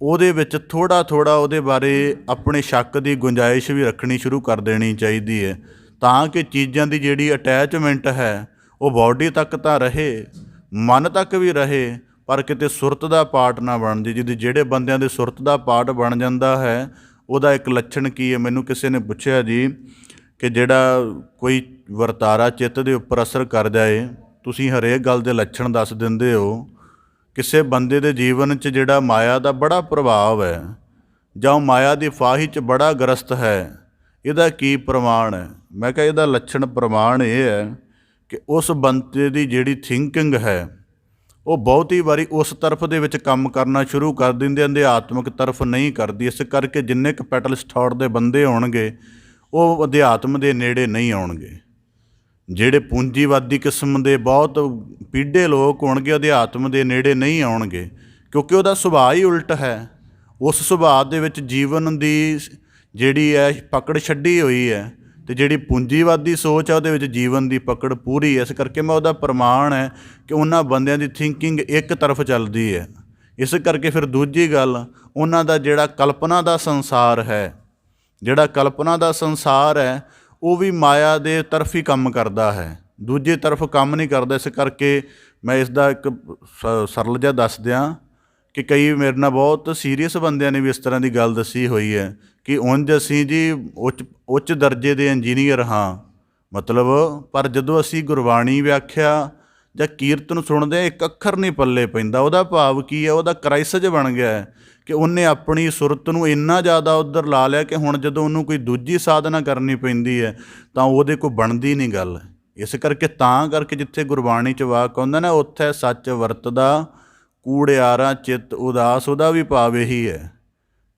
ਉਹਦੇ ਵਿੱਚ ਥੋੜ੍ਹਾ ਥੋੜ੍ਹਾ ਉਹਦੇ ਬਾਰੇ ਆਪਣੇ ਸ਼ੱਕ ਦੀ ਗੁੰਜਾਇਸ਼ ਵੀ ਰੱਖਣੀ ਸ਼ੁਰੂ ਕਰ ਦੇਣੀ ਚਾਹੀਦੀ ਹੈ, ਤਾਂ ਕਿ ਚੀਜ਼ਾਂ ਦੀ ਜਿਹੜੀ ਅਟੈਚਮੈਂਟ ਹੈ ਉਹ ਬਾਡੀ ਤੱਕ ਤਾਂ ਰਹੇ, ਮਨ ਤੱਕ ਵੀ ਰਹੇ, ਪਰ ਕਿਤੇ ਸੁਰਤ ਦਾ ਪਾਰਟ ਨਾ ਬਣ ਜੇ। ਜਿਹੜੇ ਬੰਦਿਆਂ ਦੇ ਸੁਰਤ ਦਾ ਪਾਰਟ ਬਣ ਜਾਂਦਾ ਹੈ, ਉਹਦਾ ਇੱਕ ਲੱਛਣ ਕੀ ਹੈ? ਮੈਨੂੰ ਕਿਸੇ ਨੇ ਪੁੱਛਿਆ ਜੀ ਕਿ ਜਿਹੜਾ ਕੋਈ ਵਰਤਾਰਾ ਚਿੱਤ ਦੇ ਉੱਪਰ ਅਸਰ ਕਰ ਜਾਏ, ਤੁਸੀਂ ਹਰੇਕ ਗੱਲ ਦੇ ਲੱਛਣ ਦੱਸ ਦਿੰਦੇ ਹੋ। ਕਿਸੇ ਬੰਦੇ ਦੇ ਜੀਵਨ 'ਚ ਜਿਹੜਾ ਮਾਇਆ ਦਾ ਬੜਾ ਪ੍ਰਭਾਵ ਹੈ, ਜਾਂ ਉਹ ਮਾਇਆ ਦੀ ਫਾਹੀ 'ਚ ਬੜਾ ਗ੍ਰਸਤ ਹੈ, ਇਹਦਾ ਕੀ ਪ੍ਰਮਾਣ ਹੈ? ਮੈਂ ਕਿਹਾ ਇਹਦਾ ਲੱਛਣ ਪ੍ਰਮਾਣ ਇਹ ਹੈ ਕਿ ਉਸ ਬੰਦੇ ਦੀ ਜਿਹੜੀ ਥਿੰਕਿੰਗ ਹੈ, ਉਹ ਬਹੁਤੀ ਵਾਰੀ ਉਸ ਤਰਫ ਦੇ ਵਿੱਚ ਕੰਮ ਕਰਨਾ ਸ਼ੁਰੂ ਕਰ ਦਿੰਦੇ, ਅਧਿਆਤਮਿਕ ਤਰਫ ਨਹੀਂ ਕਰਦੀ। ਇਸ ਕਰਕੇ ਜਿੰਨੇ ਕੈਪੀਟਲਿਸਟ ਥਾਟ ਦੇ ਬੰਦੇ ਹੋਣਗੇ, ਉਹ ਅਧਿਆਤਮ ਦੇ ਨੇੜੇ ਨਹੀਂ ਆਉਣਗੇ। ਜਿਹੜੇ ਪੂੰਜੀਵਾਦੀ ਕਿਸਮ ਦੇ ਬਹੁਤ ਪੀਢੇ ਲੋਕ ਹੋਣਗੇ, ਅਧਿਆਤਮ ਦੇ ਨੇੜੇ ਨਹੀਂ ਆਉਣਗੇ, ਕਿਉਂਕਿ ਉਹਦਾ ਸੁਭਾਅ ਹੀ ਉਲਟ ਹੈ। ਉਸ ਸੁਭਾਅ ਦੇ ਵਿੱਚ ਜੀਵਨ ਦੀ ਜਿਹੜੀ ਹੈ ਪਕੜ ਛੱਡੀ ਹੋਈ ਹੈ, ਅਤੇ ਜਿਹੜੀ ਪੂੰਜੀਵਾਦੀ ਸੋਚ ਹੈ ਉਹਦੇ ਵਿੱਚ ਜੀਵਨ ਦੀ ਪਕੜ ਪੂਰੀ ਹੈ। ਇਸ ਕਰਕੇ ਮੈਂ ਉਹਦਾ ਪ੍ਰਮਾਣ ਹੈ ਕਿ ਉਹਨਾਂ ਬੰਦਿਆਂ ਦੀ ਥਿੰਕਿੰਗ ਇੱਕ ਤਰਫ ਚੱਲਦੀ ਹੈ। ਇਸ ਕਰਕੇ ਫਿਰ ਦੂਜੀ ਗੱਲ, ਉਹਨਾਂ ਦਾ ਜਿਹੜਾ ਕਲਪਨਾ ਦਾ ਸੰਸਾਰ ਹੈ, ਉਹ ਵੀ ਮਾਇਆ ਦੇ ਤਰਫ ਹੀ ਕੰਮ ਕਰਦਾ ਹੈ, ਦੂਜੇ ਤਰਫ ਕੰਮ ਨਹੀਂ ਕਰਦਾ। ਇਸ ਕਰਕੇ ਮੈਂ ਇਸ ਦਾ ਇੱਕ ਸਰਲ ਜਿਹਾ ਦੱਸ ਦਿਆਂ ਕਿ ਕਈ ਮੇਰੇ ਨਾਲ ਬਹੁਤ ਸੀਰੀਅਸ ਬੰਦਿਆਂ ਨੇ ਵੀ ਇਸ ਤਰ੍ਹਾਂ ਦੀ ਗੱਲ ਦੱਸੀ ਹੋਈ ਹੈ ਕਿ ਉਂਝ ਅਸੀਂ ਜੀ ਉੱਚ ਦਰਜੇ ਦੇ ਇੰਜੀਨੀਅਰ ਹਾਂ, ਮਤਲਬ, ਪਰ ਜਦੋਂ ਅਸੀਂ ਗੁਰਬਾਣੀ ਵਿਆਖਿਆ ਜਾਂ ਕੀਰਤਨ ਸੁਣਦੇ ਹਾਂ, ਇੱਕ ਅੱਖਰ ਨਹੀਂ ਪੱਲੇ ਪੈਂਦਾ। ਉਹਦਾ ਭਾਵ ਕੀ ਹੈ? ਉਹਦਾ ਕ੍ਰਾਈਸਿਸ ਬਣ ਗਿਆ ਹੈ ਕਿ ਉਹਨੇ ਆਪਣੀ ਸੁਰਤ ਨੂੰ ਇੰਨਾ ਜ਼ਿਆਦਾ ਉੱਧਰ ਲਾ ਲਿਆ ਕਿ ਹੁਣ ਜਦੋਂ ਉਹਨੂੰ ਕੋਈ ਦੂਜੀ ਸਾਧਨਾ ਕਰਨੀ ਪੈਂਦੀ ਹੈ ਤਾਂ ਉਹਦੇ ਕੋਲ ਬਣਦੀ ਨਹੀਂ ਗੱਲ। ਇਸ ਕਰਕੇ ਜਿੱਥੇ ਗੁਰਬਾਣੀ 'ਚ ਵਾਕ ਆਉਂਦਾ ਨਾ, ਉੱਥੇ ਸੱਚ ਵਰਤਦਾ ਕੂੜਿਆਰਾ ਚਿੱਤ ਉਦਾਸ, ਉਹਦਾ ਵੀ ਭਾਵ ਇਹੀ ਹੈ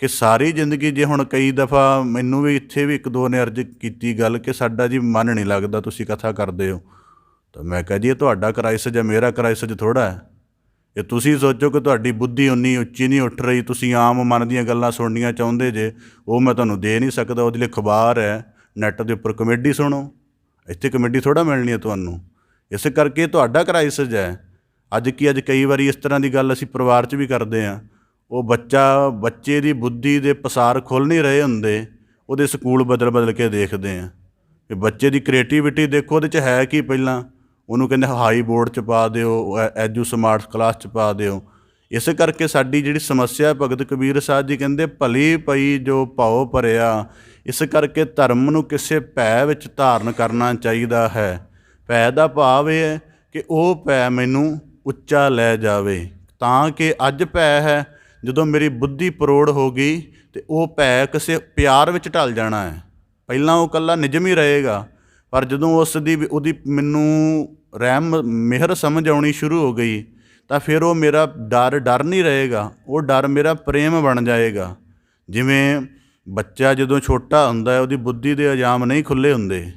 ਕਿ ਸਾਰੀ ਜ਼ਿੰਦਗੀ, ਜੇ ਹੁਣ ਕਈ ਦਫਾ ਮੈਨੂੰ ਵੀ ਇੱਥੇ ਵੀ ਇੱਕ ਦੋ ਨੇ ਅਰਜ਼ ਕੀਤੀ ਗੱਲ ਕਿ ਸਾਡਾ ਜੀ ਮਨ ਨਹੀਂ ਲੱਗਦਾ, ਤੁਸੀਂ ਕਥਾ ਕਰਦੇ ਹੋ, ਤਾਂ ਮੈਂ ਕਿਹਾ ਜੀ ਇਹ ਤੁਹਾਡਾ ਕ੍ਰਾਈਸਿਸ ਹੈ, ਮੇਰਾ ਕ੍ਰਾਈਸਿਸ ਥੋੜ੍ਹਾ ਹੈ। ਇਹ ਤੁਸੀਂ ਸੋਚੋ ਕਿ ਤੁਹਾਡੀ ਬੁੱਧੀ ਉਨੀ ਉੱਚੀ ਨਹੀਂ ਉੱਠ ਰਹੀ, ਤੁਸੀਂ ਆਮ ਮਨ ਦੀਆਂ ਗੱਲਾਂ ਸੁਣਨੀਆਂ ਚਾਹੁੰਦੇ ਜੇ, ਉਹ ਮੈਂ ਤੁਹਾਨੂੰ ਦੇ ਨਹੀਂ ਸਕਦਾ। ਉਹਦੇ ਲਈ ਅਖਬਾਰ ਹੈ, ਨੈੱਟ ਦੇ ਉੱਪਰ ਕਮੇਡੀ ਸੁਣੋ, ਇੱਥੇ ਕਮੇਡੀ ਥੋੜ੍ਹਾ ਮਿਲਣੀ ਹੈ ਤੁਹਾਨੂੰ। ਇਸ ਕਰਕੇ ਤੁਹਾਡਾ ਕ੍ਰਾਈਸਿਸ ਹੈ। ਅੱਜ ਕਈ ਵਾਰੀ ਇਸ ਤਰ੍ਹਾਂ ਦੀ ਗੱਲ ਅਸੀਂ ਪਰਿਵਾਰ 'ਚ ਵੀ ਕਰਦੇ ਹਾਂ, ਉਹ ਬੱਚੇ ਦੀ ਬੁੱਧੀ ਦੇ ਪਸਾਰ ਖੁੱਲ੍ਹ ਨਹੀਂ ਰਹੇ ਹੁੰਦੇ, ਉਹਦੇ ਸਕੂਲ ਬਦਲ ਕੇ ਦੇਖਦੇ ਹਾਂ ਕਿ ਬੱਚੇ ਦੀ ਕ੍ਰੀਏਟੀਵਿਟੀ ਦੇਖੋ ਉਹਦੇ 'ਚ ਹੈ ਕੀ। ਪਹਿਲਾਂ ਉਹਨੂੰ ਕਹਿੰਦੇ ਹਾਈ ਬੋਰਡ 'ਚ ਪਾ ਦਿਓ, ਐਜੂ ਸਮਾਰਟ ਕਲਾਸ 'ਚ ਪਾ ਦਿਓ। ਇਸ ਕਰਕੇ ਸਾਡੀ ਜਿਹੜੀ ਸਮੱਸਿਆ, ਭਗਤ ਕਬੀਰ ਸਾਹਿਬ ਜੀ ਕਹਿੰਦੇ ਭਲੀ ਪਈ ਜੋ ਭਉ ਭਰਿਆ। ਇਸ ਕਰਕੇ ਧਰਮ ਨੂੰ ਕਿਸੇ ਭੈ ਵਿੱਚ ਧਾਰਨ ਕਰਨਾ ਚਾਹੀਦਾ ਹੈ। ਭੈ ਦਾ ਭਾਵ ਇਹ ਹੈ ਕਿ ਉਹ ਭੈ ਮੈਨੂੰ ਉੱਚਾ ਲੈ ਜਾਵੇ, ਤਾਂ ਕਿ ਅੱਜ ਭੈ ਹੈ, ਜਦੋਂ ਮੇਰੀ ਬੁੱਧੀ ਪਰੋੜ ਹੋ ਗਈ ਅਤੇ ਉਹ ਭੈ ਕਿਸੇ ਪਿਆਰ ਵਿੱਚ ਢਲ ਜਾਣਾ ਹੈ। ਪਹਿਲਾਂ ਉਹ ਇਕੱਲਾ ਨਿਜਮ ਹੀ ਰਹੇਗਾ, ਪਰ ਜਦੋਂ ਉਹਦੀ ਮੈਨੂੰ ਰਹਿਮ ਮਿਹਰ ਸਮਝ ਆਉਣੀ ਸ਼ੁਰੂ ਹੋ ਗਈ, ਤਾਂ ਫਿਰ ਉਹ ਮੇਰਾ ਡਰ ਨਹੀਂ ਰਹੇਗਾ, ਉਹ ਡਰ ਮੇਰਾ ਪ੍ਰੇਮ ਬਣ ਜਾਏਗਾ। ਜਿਵੇਂ ਬੱਚਾ ਜਦੋਂ ਛੋਟਾ ਹੁੰਦਾ ਹੈ, ਉਹਦੀ ਬੁੱਧੀ ਦੇ ਅੰਜਾਮ ਨਹੀਂ ਖੁੱਲ੍ਹੇ ਹੁੰਦੇ,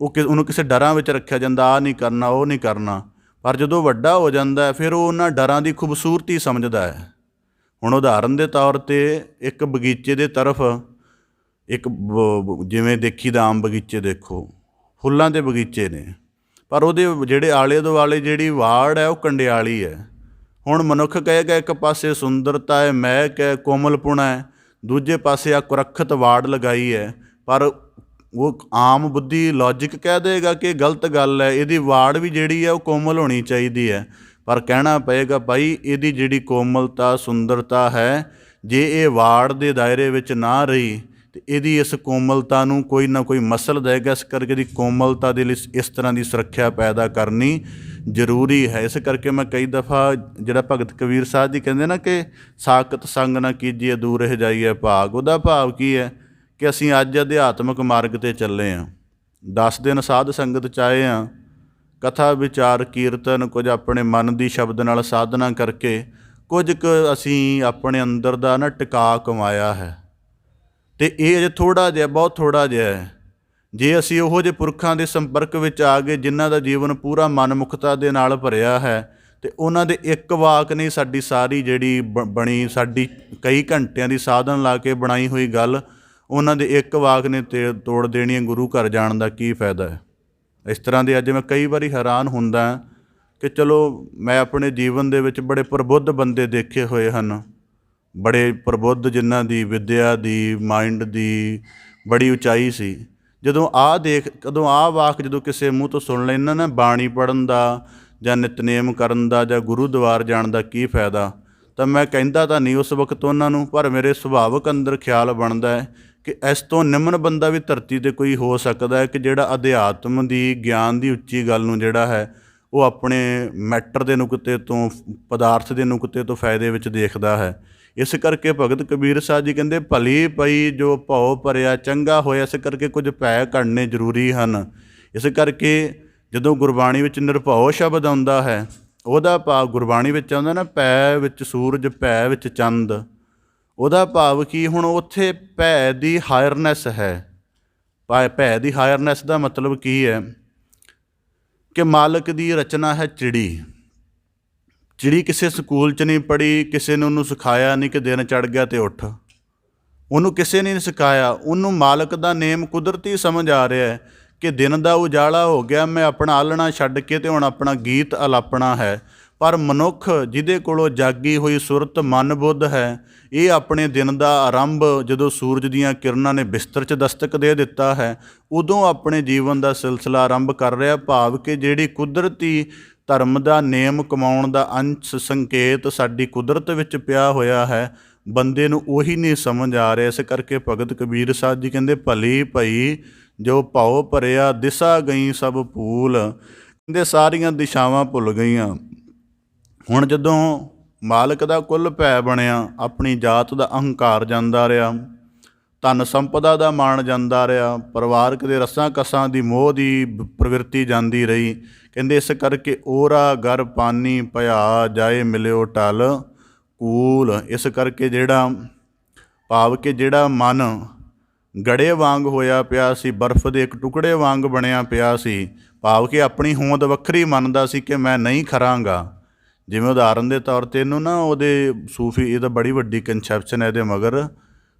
ਉਹਨੂੰ ਕਿਸੇ ਡਰਾਂ ਵਿੱਚ ਰੱਖਿਆ ਜਾਂਦਾ, ਆਹ ਨਹੀਂ ਕਰਨਾ, ਉਹ ਨਹੀਂ ਕਰਨਾ। ਪਰ ਜਦੋਂ ਵੱਡਾ ਹੋ ਜਾਂਦਾ ਹੈ, ਫਿਰ ਉਹ ਉਹਨਾਂ ਡਰਾਂ ਦੀ ਖੂਬਸੂਰਤੀ ਸਮਝਦਾ ਹੈ। ਹੁਣ ਉਦਾਹਰਨ ਦੇ ਤੌਰ 'ਤੇ ਇੱਕ ਬਗੀਚੇ ਦੇ ਤਰਫ ਜਿਵੇਂ ਦੇਖੀਦਾ ਆਮ ਬਗੀਚੇ ਦੇਖੋ, ਫੁੱਲਾਂ ਦੇ ਬਗੀਚੇ ਨੇ, ਪਰ ਉਹਦੇ ਜਿਹੜੇ ਆਲੇ ਦੁਆਲੇ ਜਿਹੜੀ ਵਾੜ ਹੈ ਉਹ ਕੰਡਿਆਲੀ ਹੈ। ਹੁਣ ਮਨੁੱਖ ਕਹੇਗਾ ਇੱਕ ਪਾਸੇ ਸੁੰਦਰਤਾ ਹੈ, ਮਹਿਕ ਹੈ, ਕੋਮਲਪੁਣਾ ਹੈ, ਦੂਜੇ ਪਾਸੇ ਆ ਕੁਰੱਖਤ ਵਾੜ ਲਗਾਈ ਹੈ। ਪਰ ਉਹ ਆਮ ਬੁੱਧੀ ਲੌਜਿਕ ਕਹਿ ਦੇਗਾ ਕਿ ਗਲਤ ਗੱਲ ਹੈ, ਇਹਦੀ ਵਾੜ ਵੀ ਜਿਹੜੀ ਹੈ ਉਹ ਕੋਮਲ ਹੋਣੀ ਚਾਹੀਦੀ ਹੈ। ਪਰ ਕਹਿਣਾ ਪਏਗਾ ਭਾਈ, ਇਹਦੀ ਜਿਹੜੀ ਕੋਮਲਤਾ ਸੁੰਦਰਤਾ ਹੈ, ਜੇ ਇਹ ਵਾੜ ਦੇ ਦਾਇਰੇ ਵਿੱਚ ਨਾ ਰਹੀ ਅਤੇ ਇਹਦੀ ਇਸ ਕੋਮਲਤਾ ਨੂੰ ਕੋਈ ਨਾ ਕੋਈ ਮਸਲ ਦੇਗਾ। ਇਸ ਕਰਕੇ ਇਹਦੀ ਕੋਮਲਤਾ ਦੇ ਲਈ ਇਸ ਤਰ੍ਹਾਂ ਦੀ ਸੁਰੱਖਿਆ ਪੈਦਾ ਕਰਨੀ ਜ਼ਰੂਰੀ ਹੈ। ਇਸ ਕਰਕੇ ਮੈਂ ਕਈ ਦਫਾ ਜਿਹੜਾ ਭਗਤ ਕਬੀਰ ਸਾਹਿਬ ਜੀ ਕਹਿੰਦੇ ਨਾ ਕਿ ਸਾਕਤ ਸੰਗ ਨਾ ਕੀਜੀਏ ਦੂਰ ਰਹਿ ਜਾਈਏ ਭਾਗ, ਉਹਦਾ ਭਾਵ ਕੀ ਹੈ ਕਿ ਅਸੀਂ ਅੱਜ ਅਧਿਆਤਮਿਕ ਮਾਰਗ 'ਤੇ ਚੱਲੇ ਹਾਂ, 10 ਦਿਨ ਸਾਧ ਸੰਗਤ 'ਚ ਆਏ ਹਾਂ, ਕਥਾ ਵਿਚਾਰ ਕੀਰਤਨ ਕੁਝ ਆਪਣੇ ਮਨ ਦੀ ਸ਼ਬਦ ਨਾਲ ਸਾਧਨਾ ਕਰਕੇ ਕੁਝ ਕੁ ਅਸੀਂ ਆਪਣੇ ਅੰਦਰ ਦਾ ਨਾ ਟਿਕਾ ਕਮਾਇਆ ਹੈ। ਅਤੇ ਇਹ ਅਜੇ ਥੋੜ੍ਹਾ ਜਿਹਾ, ਬਹੁਤ ਥੋੜ੍ਹਾ ਜਿਹਾ ਹੈ। ਜੇ ਅਸੀਂ ਉਹੋ ਜਿਹੇ ਪੁਰਖਾਂ ਦੇ ਸੰਪਰਕ ਵਿੱਚ ਆ ਗਏ ਜਿਨ੍ਹਾਂ ਦਾ ਜੀਵਨ ਪੂਰਾ ਮਨਮੁਖਤਾ ਦੇ ਨਾਲ ਭਰਿਆ ਹੈ, ਅਤੇ ਉਹਨਾਂ ਦੇ ਇੱਕ ਵਾਕ ਨਹੀਂ ਸਾਡੀ ਸਾਰੀ ਜਿਹੜੀ ਬਣੀ, ਸਾਡੀ ਕਈ ਘੰਟਿਆਂ ਦੀ ਸਾਧਨ ਲਾ ਕੇ ਬਣਾਈ ਹੋਈ ਗੱਲ, ਉਹਨਾਂ ਦੇ ਇੱਕ ਵਾਕ ਨੇ ਤੋੜ ਦੇਣੀ ਹੈ। ਗੁਰੂ ਘਰ ਜਾਣ ਦਾ ਕੀ ਫਾਇਦਾ ਹੈ। ਇਸ ਤਰ੍ਹਾਂ ਦੇ ਅੱਜ ਮੈਂ ਕਈ ਵਾਰੀ ਹੈਰਾਨ ਹੁੰਦਾ ਕਿ ਚਲੋ ਮੈਂ ਆਪਣੇ ਜੀਵਨ ਦੇ ਵਿੱਚ ਬੜੇ ਪ੍ਰਬੁੱਧ ਬੰਦੇ ਦੇਖੇ ਹੋਏ ਹਨ, ਬੜੇ ਪ੍ਰਬੁੱਧ ਜਿਨ੍ਹਾਂ ਦੀ ਵਿੱਦਿਆ ਦੀ, ਮਾਇੰਡ ਦੀ ਬੜੀ ਉਚਾਈ ਸੀ। ਜਦੋਂ ਆਹ ਵਾਕ ਜਦੋਂ ਕਿਸੇ ਮੂੰਹ ਤੋਂ ਸੁਣ ਲੈਣਾ ਨਾ, ਬਾਣੀ ਪੜ੍ਹਨ ਦਾ ਜਾਂ ਨਿਤਨੇਮ ਕਰਨ ਦਾ ਜਾਂ ਗੁਰੂਦੁਆਰ ਜਾਣ ਦਾ ਕੀ ਫਾਇਦਾ, ਤਾਂ ਮੈਂ ਕਹਿੰਦਾ ਤਾਂ ਨਹੀਂ ਉਸ ਵਕਤ ਉਹਨਾਂ ਨੂੰ, ਪਰ ਮੇਰੇ ਸੁਭਾਵਿਕ ਅੰਦਰ ਖਿਆਲ ਬਣਦਾ ਹੈ ਕਿ ਇਸ ਤੋਂ ਨਿਮਨ ਬੰਦਾ ਵੀ ਧਰਤੀ 'ਤੇ ਕੋਈ ਹੋ ਸਕਦਾ ਹੈ ਕਿ ਜਿਹੜਾ ਅਧਿਆਤਮ ਦੀ, ਗਿਆਨ ਦੀ ਉੱਚੀ ਗੱਲ ਨੂੰ ਜਿਹੜਾ ਹੈ ਉਹ ਆਪਣੇ ਮੈਟਰ ਦੇ ਨੁਕਤੇ ਤੋਂ, ਪਦਾਰਥ ਦੇ ਨੁਕਤੇ ਤੋਂ ਫਾਇਦੇ ਵਿੱਚ ਦੇਖਦਾ ਹੈ। ਇਸ ਕਰਕੇ ਭਗਤ ਕਬੀਰ ਸਾਹਿਬ ਜੀ ਕਹਿੰਦੇ ਭਲੀ ਪਈ ਜੋ ਭਉ ਭਰਿਆ ਚੰਗਾ ਹੋਇਆ। ਇਸ ਕਰਕੇ ਕੁਝ ਭੈ ਘੜਨੇ ਜ਼ਰੂਰੀ ਹਨ। ਇਸ ਕਰਕੇ ਜਦੋਂ ਗੁਰਬਾਣੀ ਵਿੱਚ ਨਿਰਭਉ ਸ਼ਬਦ ਆਉਂਦਾ ਹੈ, ਉਹਦਾ ਭਾਵ ਗੁਰਬਾਣੀ ਵਿੱਚ ਆਉਂਦਾ ਨਾ, ਭੈ ਵਿੱਚ ਸੂਰਜ, ਭੈ ਵਿੱਚ ਚੰਦ, ਉਹਦਾ ਭਾਵ ਕੀ? ਹੁਣ ਉੱਥੇ ਭੈ ਦੀ ਹਾਇਰਨੈਸ ਹੈ। ਭੈ ਦੀ ਹਾਇਰਨੈਸ ਦਾ ਮਤਲਬ ਕੀ ਹੈ ਕਿ ਮਾਲਕ ਦੀ ਰਚਨਾ ਹੈ ਚਿੜੀ। ਚਿੜੀ ਕਿਸੇ ਸਕੂਲ 'ਚ ਨਹੀਂ ਪੜ੍ਹੀ, ਕਿਸੇ ਨੇ ਉਹਨੂੰ ਸਿਖਾਇਆ ਨਹੀਂ ਕਿ ਦਿਨ ਚੜ੍ਹ ਗਿਆ ਅਤੇ ਉੱਠ, ਉਹਨੂੰ ਕਿਸੇ ਨੇ ਨਹੀਂ ਸਿਖਾਇਆ। ਉਹਨੂੰ ਮਾਲਕ ਦਾ ਨੇਮ ਕੁਦਰਤੀ ਸਮਝ ਆ ਰਿਹਾ ਹੈ ਕਿ ਦਿਨ ਦਾ ਉਜਾਲਾ ਹੋ ਗਿਆ, ਮੈਂ ਆਪਣਾ ਆਲ੍ਹਣਾ ਛੱਡ ਕੇ ਅਤੇ ਹੁਣ ਆਪਣਾ ਗੀਤ ਅਲਾਪਣਾ ਹੈ। ਪਰ ਮਨੁੱਖ ਜਿਹਦੇ ਕੋਲੋਂ ਜਾਗੀ ਹੋਈ ਸੁਰਤ ਮਨ ਬੁੱਧ ਹੈ, ਇਹ ਆਪਣੇ ਦਿਨ ਦਾ ਆਰੰਭ ਜਦੋਂ ਸੂਰਜ ਦੀਆਂ ਕਿਰਨਾਂ ਨੇ ਬਿਸਤਰ 'ਚ ਦਸਤਕ ਦੇ ਦਿੱਤਾ ਹੈ, ਉਦੋਂ ਆਪਣੇ ਜੀਵਨ ਦਾ ਸਿਲਸਿਲਾ ਆਰੰਭ ਕਰ ਰਿਹਾ। ਭਾਵ ਕਿ ਜਿਹੜੀ ਕੁਦਰਤੀ ਧਰਮ ਦਾ ਨੇਮ ਕਮਾਉਣ ਦਾ ਅੰਸ਼ ਸੰਕੇਤ ਸਾਡੀ ਕੁਦਰਤ ਵਿੱਚ ਪਿਆ ਹੋਇਆ ਹੈ, ਬੰਦੇ ਨੂੰ ਉਹੀ ਨਹੀਂ ਸਮਝ ਆ ਰਿਹਾ। ਇਸ ਕਰਕੇ ਭਗਤ ਕਬੀਰ ਸਾਹਿਬ ਜੀ ਕਹਿੰਦੇ ਭਲੀ ਭਈ ਜੋ ਭਉ ਭਰਿਆ ਦਿਸਾ ਗਈ ਸਭ ਭੂਲ, ਕਹਿੰਦੇ ਸਾਰੀਆਂ ਦਿਸ਼ਾਵਾਂ ਭੁੱਲ ਗਈਆਂ। ਹੁਣ ਜਦੋਂ ਮਾਲਕ ਦਾ ਕੁੱਲ ਭੈ ਬਣਿਆ, ਆਪਣੀ ਜਾਤ ਦਾ ਅਹੰਕਾਰ ਜਾਂਦਾ ਰਿਹਾ, ਧਨ ਸੰਪਦਾ ਦਾ ਮਾਣ ਜਾਂਦਾ ਰਿਹਾ, ਪਰਿਵਾਰਕ ਦੇ ਰਸਾਂ ਕਸਾਂ ਦੀ ਮੋਹ ਦੀ ਪ੍ਰਵਿਰਤੀ ਜਾਂਦੀ ਰਹੀ। ਕਹਿੰਦੇ ਇਸ ਕਰਕੇ ਓਰਾ ਗਰ ਪਾਨੀ ਭਇਆ ਜਾਏ ਮਿਲਿਓ ਟਲ ਕੂਲ। ਇਸ ਕਰਕੇ ਜਿਹੜਾ ਭਾਵ ਕਿ ਜਿਹੜਾ ਮਨ ਗੜੇ ਵਾਂਗ ਹੋਇਆ ਪਿਆ ਸੀ, ਬਰਫ਼ ਦੇ ਇੱਕ ਟੁਕੜੇ ਵਾਂਗ ਬਣਿਆ ਪਿਆ ਸੀ, ਭਾਵ ਕਿ ਆਪਣੀ ਹੋਂਦ ਵੱਖਰੀ ਮੰਨਦਾ ਸੀ ਕਿ ਮੈਂ ਨਹੀਂ ਖਰਾਂਗਾ। ਜਿਵੇਂ ਉਦਾਹਰਨ ਦੇ ਤੌਰ 'ਤੇ ਇਹਨੂੰ ਨਾ ਉਹਦੇ ਸੂਫੀ, ਇਹ ਤਾਂ ਬੜੀ ਵੱਡੀ ਕਨਸੈਪਸ਼ਨ ਹੈ ਇਹਦੇ ਮਗਰ,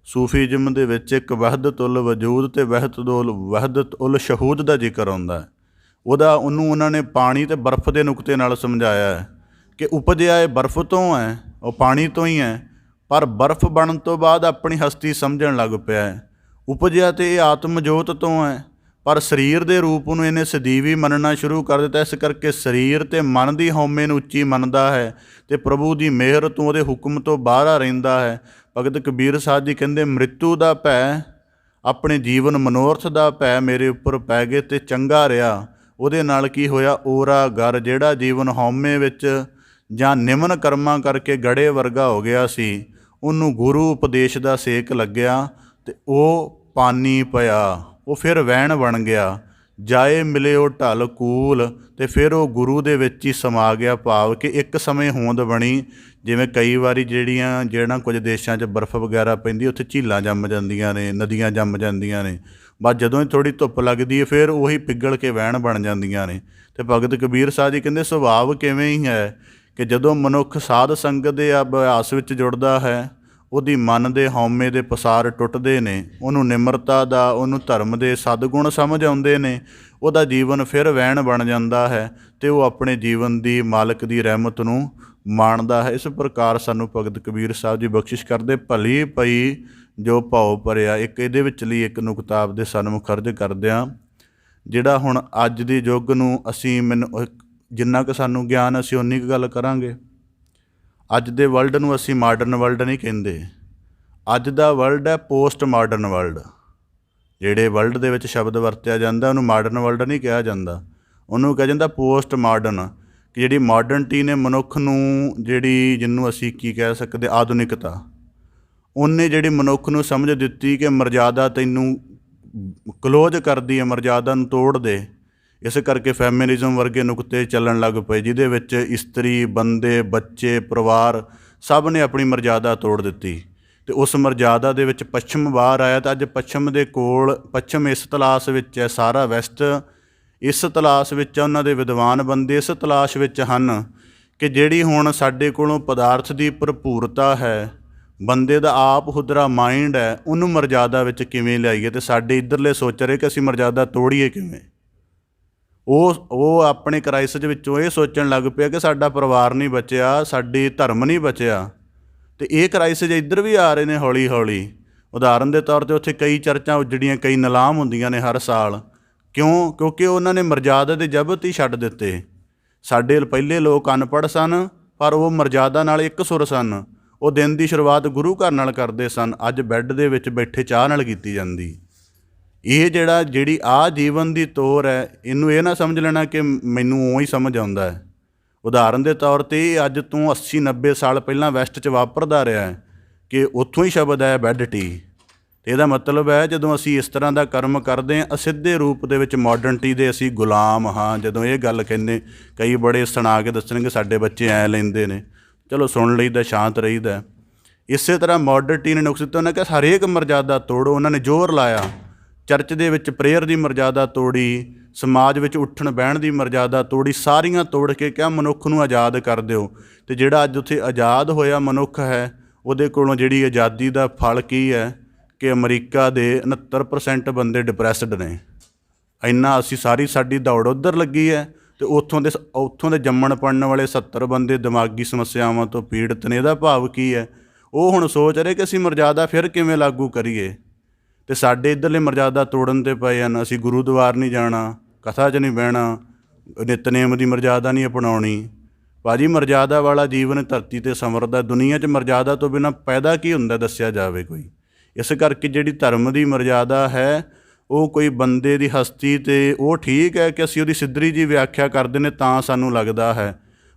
ਸੂਫੀਜ਼ਮ ਦੇ ਵਿੱਚ ਇੱਕ ਵਹਿਦਤ ਉਲ ਵਜੂਦ ਅਤੇ ਵਹਿਦਤ ਉਲ ਸ਼ਹੂਦ ਦਾ ਜ਼ਿਕਰ ਆਉਂਦਾ ਹੈ। ਉਹਨੂੰ ਉਹਨਾਂ ਨੇ ਪਾਣੀ ਅਤੇ ਬਰਫ਼ ਦੇ ਨੁਕਤੇ ਨਾਲ ਸਮਝਾਇਆ ਹੈ ਕਿ ਉਪਜਿਆ ਇਹ ਬਰਫ਼ ਤੋਂ ਹੈ, ਉਹ ਪਾਣੀ ਤੋਂ ਹੀ ਹੈ, ਪਰ ਬਰਫ਼ ਬਣਨ ਤੋਂ ਬਾਅਦ ਆਪਣੀ ਹਸਤੀ ਸਮਝਣ ਲੱਗ ਪਿਆ ਹੈ। ਉਪਜਿਆ ਤਾਂ ਇਹ ਆਤਮ ਜੋਤ ਤੋਂ ਹੈ, ਪਰ ਸਰੀਰ ਦੇ ਰੂਪ ਨੂੰ ਇਹਨੇ ਸਦੀਵੀ ਮੰਨਣਾ ਸ਼ੁਰੂ ਕਰ ਦਿੱਤਾ। ਇਸ ਕਰਕੇ ਸਰੀਰ ਅਤੇ ਮਨ ਦੀ ਹਉਮੈ ਨੂੰ ਉੱਚੀ ਮੰਨਦਾ ਹੈ ਅਤੇ ਪ੍ਰਭੂ ਦੀ ਮਿਹਰ ਤੋਂ, ਉਹਦੇ ਹੁਕਮ ਤੋਂ ਬਾਹਰ ਰਹਿੰਦਾ ਹੈ। ਭਗਤ ਕਬੀਰ ਸਾਹਿਬ ਜੀ ਕਹਿੰਦੇ ਮ੍ਰਿਤੂ ਦਾ ਭੈ, ਆਪਣੇ ਜੀਵਨ ਮਨੋਰਥ ਦਾ ਭੈ ਮੇਰੇ ਉੱਪਰ ਪੈ ਗਏ ਅਤੇ ਚੰਗਾ ਰਿਹਾ। ਉਹਦੇ ਨਾਲ ਕੀ ਹੋਇਆ? ਓਰਾ ਗਰ, ਜਿਹੜਾ ਜੀਵਨ ਹਉਮੈ ਵਿੱਚ ਜਾਂ ਨਿਮਨ ਕਰਮਾਂ ਕਰਕੇ ਗੜੇ ਵਰਗਾ ਹੋ ਗਿਆ ਸੀ, ਉਹਨੂੰ ਗੁਰੂ ਉਪਦੇਸ਼ ਦਾ ਸੇਕ ਲੱਗਿਆ ਅਤੇ ਉਹ ਪਾਨੀ ਪਿਆ, ਉਹ ਫਿਰ ਵਹਿਣ ਬਣ ਗਿਆ। ਜਾਏ ਮਿਲਿਓ ਢਲ ਕੂਲ। ਅਤੇ ਫਿਰ ਉਹ ਗੁਰੂ ਦੇ ਵਿੱਚ ਹੀ ਸਮਾ ਗਿਆ, ਭਾਵ ਕਿ ਇੱਕ ਸਮੇਂ ਹੋਂਦ ਬਣੀ। ਜਿਵੇਂ ਕਈ ਵਾਰੀ ਜਿਹੜਾ ਕੁਝ ਦੇਸ਼ਾਂ 'ਚ ਬਰਫ਼ ਵਗੈਰਾ ਪੈਂਦੀ, ਉੱਥੇ ਝੀਲਾਂ ਜੰਮ ਜਾਂਦੀਆਂ ਨੇ, ਨਦੀਆਂ ਜੰਮ ਜਾਂਦੀਆਂ ਨੇ। ਬਸ ਜਦੋਂ ਹੀ ਥੋੜ੍ਹੀ ਧੁੱਪ ਲੱਗਦੀ ਹੈ ਫਿਰ ਉਹੀ ਪਿਘਲ ਕੇ ਵਹਿਣ ਬਣ ਜਾਂਦੀਆਂ ਨੇ। ਅਤੇ ਭਗਤ ਕਬੀਰ ਸਾਹਿਬ ਜੀ ਕਹਿੰਦੇ ਸੁਭਾਵ ਕਿਵੇਂ ਹੀ ਹੈ ਕਿ ਜਦੋਂ ਮਨੁੱਖ ਸਾਧ ਸੰਗਤ ਦੇ ਅਭਿਆਸ ਵਿੱਚ ਜੁੜਦਾ ਹੈ, ਉਹਦੀ ਮਨ ਦੇ ਹਉਮੈ ਦੇ ਪਸਾਰ ਟੁੱਟਦੇ ਨੇ, ਉਹਨੂੰ ਨਿਮਰਤਾ ਦਾ, ਉਹਨੂੰ ਧਰਮ ਦੇ ਸਦਗੁਣ ਸਮਝ ਆਉਂਦੇ ਨੇ, ਉਹਦਾ ਜੀਵਨ ਫਿਰ ਵਹਿਣ ਬਣ ਜਾਂਦਾ ਹੈ ਅਤੇ ਉਹ ਆਪਣੇ ਜੀਵਨ ਦੀ ਮਾਲਕ ਦੀ ਰਹਿਮਤ ਨੂੰ ਮਾਣਦਾ ਹੈ। ਇਸ ਪ੍ਰਕਾਰ ਸਾਨੂੰ ਭਗਤ ਕਬੀਰ ਸਾਹਿਬ ਜੀ ਬਖਸ਼ਿਸ਼ ਕਰਦੇ, ਭਲੀ ਪਈ ਜੋ ਭਾਉ ਭਰਿਆ। ਇੱਕ ਇਹਦੇ ਵਿਚਲੀ ਇੱਕ ਨੁਕਤਾ ਆਪਦੇ ਸਨਮੁਖ ਅਰਜ਼ ਕਰਦਿਆਂ, ਜਿਹੜਾ ਹੁਣ ਅੱਜ ਦੇ ਯੁੱਗ ਨੂੰ ਜਿੰਨਾ ਕੁ ਸਾਨੂੰ ਗਿਆਨ ਅਸੀਂ ਉਨੀ ਕੁ ਗੱਲ ਕਰਾਂਗੇ। ਅੱਜ ਦੇ ਵਰਲਡ ਨੂੰ ਅਸੀਂ ਮਾਡਰਨ ਵਰਲਡ ਨਹੀਂ ਕਹਿੰਦੇ, ਅੱਜ ਦਾ ਵਰਲਡ ਹੈ ਪੋਸਟ ਮਾਡਰਨ ਵਰਲਡ। ਜਿਹੜੇ ਵਰਲਡ ਦੇ ਵਿੱਚ ਸ਼ਬਦ ਵਰਤਿਆ ਜਾਂਦਾ ਉਹਨੂੰ ਮਾਡਰਨ ਵਰਲਡ ਨਹੀਂ ਕਿਹਾ ਜਾਂਦਾ, ਉਹਨੂੰ ਕਿਹਾ ਜਾਂਦਾ ਪੋਸਟ ਮਾਡਰਨ। ਕਿ ਜਿਹੜੀ ਮਾਡਰਨਟੀ ਨੇ ਮਨੁੱਖ ਨੂੰ, ਜਿਹਨੂੰ ਅਸੀਂ ਕੀ ਕਹਿ ਸਕਦੇ, ਆਧੁਨਿਕਤਾ, ਉਹਨੇ ਜਿਹੜੀ ਮਨੁੱਖ ਨੂੰ ਸਮਝ ਦਿੱਤੀ ਕਿ ਮਰਜ਼ਾਦਾ ਤੈਨੂੰ ਕਲੋਜ਼ ਕਰਦੀ ਹੈ, ਮਰਜ਼ਾਦਾ ਨੂੰ ਤੋੜ ਦੇ। ਇਸ ਕਰਕੇ ਫੈਮਿਨਿਜ਼ਮ ਵਰਗੇ ਨੁਕਤੇ ਚੱਲਣ ਲੱਗ ਪਏ, ਜਿਹਦੇ ਵਿੱਚ ਇਸਤਰੀ, ਬੰਦੇ, ਬੱਚੇ, ਪਰਿਵਾਰ ਸਭ ਨੇ ਆਪਣੀ ਮਰਜ਼ਾਦਾ ਤੋੜ ਦਿੱਤੀ। ਅਤੇ ਉਸ ਮਰਜ਼ਾਦਾ ਦੇ ਵਿੱਚ ਪੱਛਮ ਬਾਹਰ ਆਇਆ। ਤਾਂ ਅੱਜ ਪੱਛਮ ਦੇ ਕੋਲ, ਪੱਛਮ ਇਸ ਤਲਾਸ਼ ਵਿੱਚ ਹੈ, ਸਾਰਾ ਵੈਸਟ ਇਸ ਤਲਾਸ਼ ਵਿੱਚ ਹੈ, ਉਹਨਾਂ ਦੇ ਵਿਦਵਾਨ ਬੰਦੇ ਇਸ ਤਲਾਸ਼ ਵਿੱਚ ਹਨ ਕਿ ਜਿਹੜੀ ਹੁਣ ਸਾਡੇ ਕੋਲੋਂ ਪਦਾਰਥ ਦੀ ਭਰਪੂਰਤਾ ਹੈ, ਬੰਦੇ ਦਾ ਆਪ ਹੁਦਰਾ ਮਾਈਂਡ ਹੈ, ਉਹਨੂੰ ਮਰਜ਼ਾਦਾ ਵਿੱਚ ਕਿਵੇਂ ਲਿਆਈਏ। ਅਤੇ ਸਾਡੇ ਇੱਧਰਲੇ ਸੋਚ ਰਹੇ ਕਿ ਅਸੀਂ ਮਰਜ਼ਾਦਾ ਤੋੜੀਏ ਕਿਵੇਂ। ਉਹ ਆਪਣੇ ਕ੍ਰਾਈਸਿਸ ਵਿੱਚੋਂ ਇਹ ਸੋਚਣ ਲੱਗ ਪਿਆ ਕਿ ਸਾਡਾ ਪਰਿਵਾਰ ਨਹੀਂ ਬਚਿਆ, ਸਾਡੀ ਧਰਮ ਨਹੀਂ ਬਚਿਆ। ਅਤੇ ਇਹ ਕ੍ਰਾਈਸਿਸ ਇੱਧਰ ਵੀ ਆ ਰਹੇ ਨੇ ਹੌਲੀ ਹੌਲੀ। ਉਦਾਹਰਨ ਦੇ ਤੌਰ 'ਤੇ ਉੱਥੇ ਕਈ ਚਰਚਾਂ ਉੱਜੜੀਆਂ, ਕਈ ਨਿਲਾਮ ਹੁੰਦੀਆਂ ਨੇ ਹਰ ਸਾਲ। ਕਿਉਂਕਿ ਉਹਨਾਂ ਨੇ ਮਰਜ਼ਾਦਾ ਦੇ ਜ਼ਬਤ ਹੀ ਛੱਡ ਦਿੱਤੇ। ਸਾਡੇ ਪਹਿਲੇ ਲੋਕ ਅਨਪੜ੍ਹ ਸਨ, ਪਰ ਉਹ ਮਰਜ਼ਾਦਾ ਨਾਲ ਇੱਕ ਸੁਰ ਸਨ। ਉਹ ਦਿਨ ਦੀ ਸ਼ੁਰੂਆਤ ਗੁਰੂ ਘਰ ਨਾਲ ਕਰਦੇ ਸਨ, ਅੱਜ ਬੈੱਡ ਦੇ ਵਿੱਚ ਬੈਠੇ ਚਾਹ ਨਾਲ ਕੀਤੀ ਜਾਂਦੀ। ਇਹ ਜਿਹੜੀ ਜੀਵਨ ਦੀ ਤੋਰ ਹੈ, ਇਹਨੂੰ ਇਹ ਨਾ ਸਮਝ ਲੈਣਾ ਕਿ ਮੈਨੂੰ ਉਹ ਹੀ ਸਮਝ ਆਉਂਦਾ ਹੈ। ਉਦਾਹਰਨ ਦੇ ਤੌਰ 'ਤੇ ਅੱਜ ਤੋਂ 80-90 ਸਾਲ ਪਹਿਲਾਂ ਵੈਸਟ 'ਚ ਵਾਪਰਦਾ ਰਿਹਾ ਹੈ ਕਿ ਉੱਥੋਂ ਹੀ ਸ਼ਬਦ ਹੈ ਬੈੱਡ ਟੀ। ਅਤੇ ਇਹਦਾ ਮਤਲਬ ਹੈ ਜਦੋਂ ਅਸੀਂ ਇਸ ਤਰ੍ਹਾਂ ਦਾ ਕਰਮ ਕਰਦੇ ਹਾਂ, ਅਸਿੱਧੇ ਰੂਪ ਦੇ ਵਿੱਚ ਮਾਡਰਨਟੀ ਦੇ ਅਸੀਂ ਗੁਲਾਮ ਹਾਂ। ਜਦੋਂ ਇਹ ਗੱਲ ਕਹਿੰਦੇ, ਕਈ ਬੜੇ ਸੁਣਾ ਕੇ ਦੱਸਣਗੇ ਸਾਡੇ ਬੱਚੇ ਐਂ ਲੈਂਦੇ ਨੇ, ਚਲੋ ਸੁਣ ਲਈਦਾ, ਸ਼ਾਂਤ ਰਹੀਦਾ। ਇਸੇ ਤਰ੍ਹਾਂ ਮਾਡਰਨਟੀ ਨੇ ਨੁਕਸ ਦਿੱਤਾ, ਉਹਨਾਂ ਕਿਹਾ ਹਰੇਕ ਮਰਜ਼ਾਦਾ ਤੋੜੋ। ਉਹਨਾਂ ਨੇ ਜ਼ੋਰ ਲਾਇਆ, ਚਰਚ ਦੇ ਵਿੱਚ ਪ੍ਰੇਅਰ ਦੀ ਮਰਜ਼ਾਦਾ ਤੋੜੀ, ਸਮਾਜ ਵਿੱਚ ਉੱਠਣ ਬਹਿਣ ਦੀ ਮਰਜ਼ਾਦਾ ਤੋੜੀ, ਸਾਰੀਆਂ ਤੋੜ ਕੇ ਕਿਹਾ ਮਨੁੱਖ ਨੂੰ ਆਜ਼ਾਦ ਕਰ ਦਿਓ। ਅਤੇ ਜਿਹੜਾ ਅੱਜ ਉੱਥੇ ਆਜ਼ਾਦ ਹੋਇਆ ਮਨੁੱਖ ਹੈ, ਉਹਦੇ ਕੋਲੋਂ ਜਿਹੜੀ ਆਜ਼ਾਦੀ ਦਾ ਫਲ ਕੀ ਹੈ ਕਿ ਅਮਰੀਕਾ ਦੇ 69% ਬੰਦੇ ਡਿਪਰੈਸਡ ਨੇ। ਇੰਨਾ ਸਾਡੀ ਦੌੜ ਉੱਧਰ ਲੱਗੀ ਹੈ ਅਤੇ ਉੱਥੋਂ ਦੇ ਜੰਮਣ ਪੜਨ ਵਾਲੇ 70 ਬੰਦੇ ਦਿਮਾਗੀ ਸਮੱਸਿਆਵਾਂ ਤੋਂ ਪੀੜਤ ਨੇ। ਇਹਦਾ ਭਾਵ ਕੀ ਹੈ? ਉਹ ਹੁਣ ਸੋਚ ਰਹੇ ਕਿ ਅਸੀਂ ਮਰਜ਼ਾਦਾ ਫਿਰ ਕਿਵੇਂ ਲਾਗੂ ਕਰੀਏ। ਅਤੇ ਸਾਡੇ ਇੱਧਰਲੇ ਮਰਜ਼ਾਦਾ ਤੋੜਨ 'ਤੇ ਪਏ ਹਨ। ਅਸੀਂ ਗੁਰੂਦੁਆਰ ਨਹੀਂ ਜਾਣਾ, ਕਥਾ 'ਚ ਨਹੀਂ ਬਹਿਣਾ, ਨਿਤਨੇਮ ਦੀ ਮਰਜ਼ਾਦਾ ਨਹੀਂ ਅਪਣਾਉਣੀ। ਭਾਅ ਜੀ, ਮਰਜ਼ਾਦਾ ਵਾਲਾ ਜੀਵਨ ਧਰਤੀ 'ਤੇ ਸੰਵਰਦਾ। ਦੁਨੀਆ 'ਚ ਮਰਜ਼ਾਦਾ ਤੋਂ ਬਿਨਾਂ ਪੈਦਾ ਕੀ ਹੁੰਦਾ ਦੱਸਿਆ ਜਾਵੇ ਕੋਈ। ਇਸ ਕਰਕੇ ਜਿਹੜੀ ਧਰਮ ਦੀ ਮਰਜ਼ਾਦਾ ਹੈ, ਉਹ ਕੋਈ ਬੰਦੇ ਦੀ ਹਸਤੀ 'ਤੇ ਉਹ ਠੀਕ ਹੈ ਕਿ ਅਸੀਂ ਉਹਦੀ ਸਿੱਧਰੀ ਜੀ ਵਿਆਖਿਆ ਕਰਦੇ ਨੇ ਤਾਂ ਸਾਨੂੰ ਲੱਗਦਾ ਹੈ।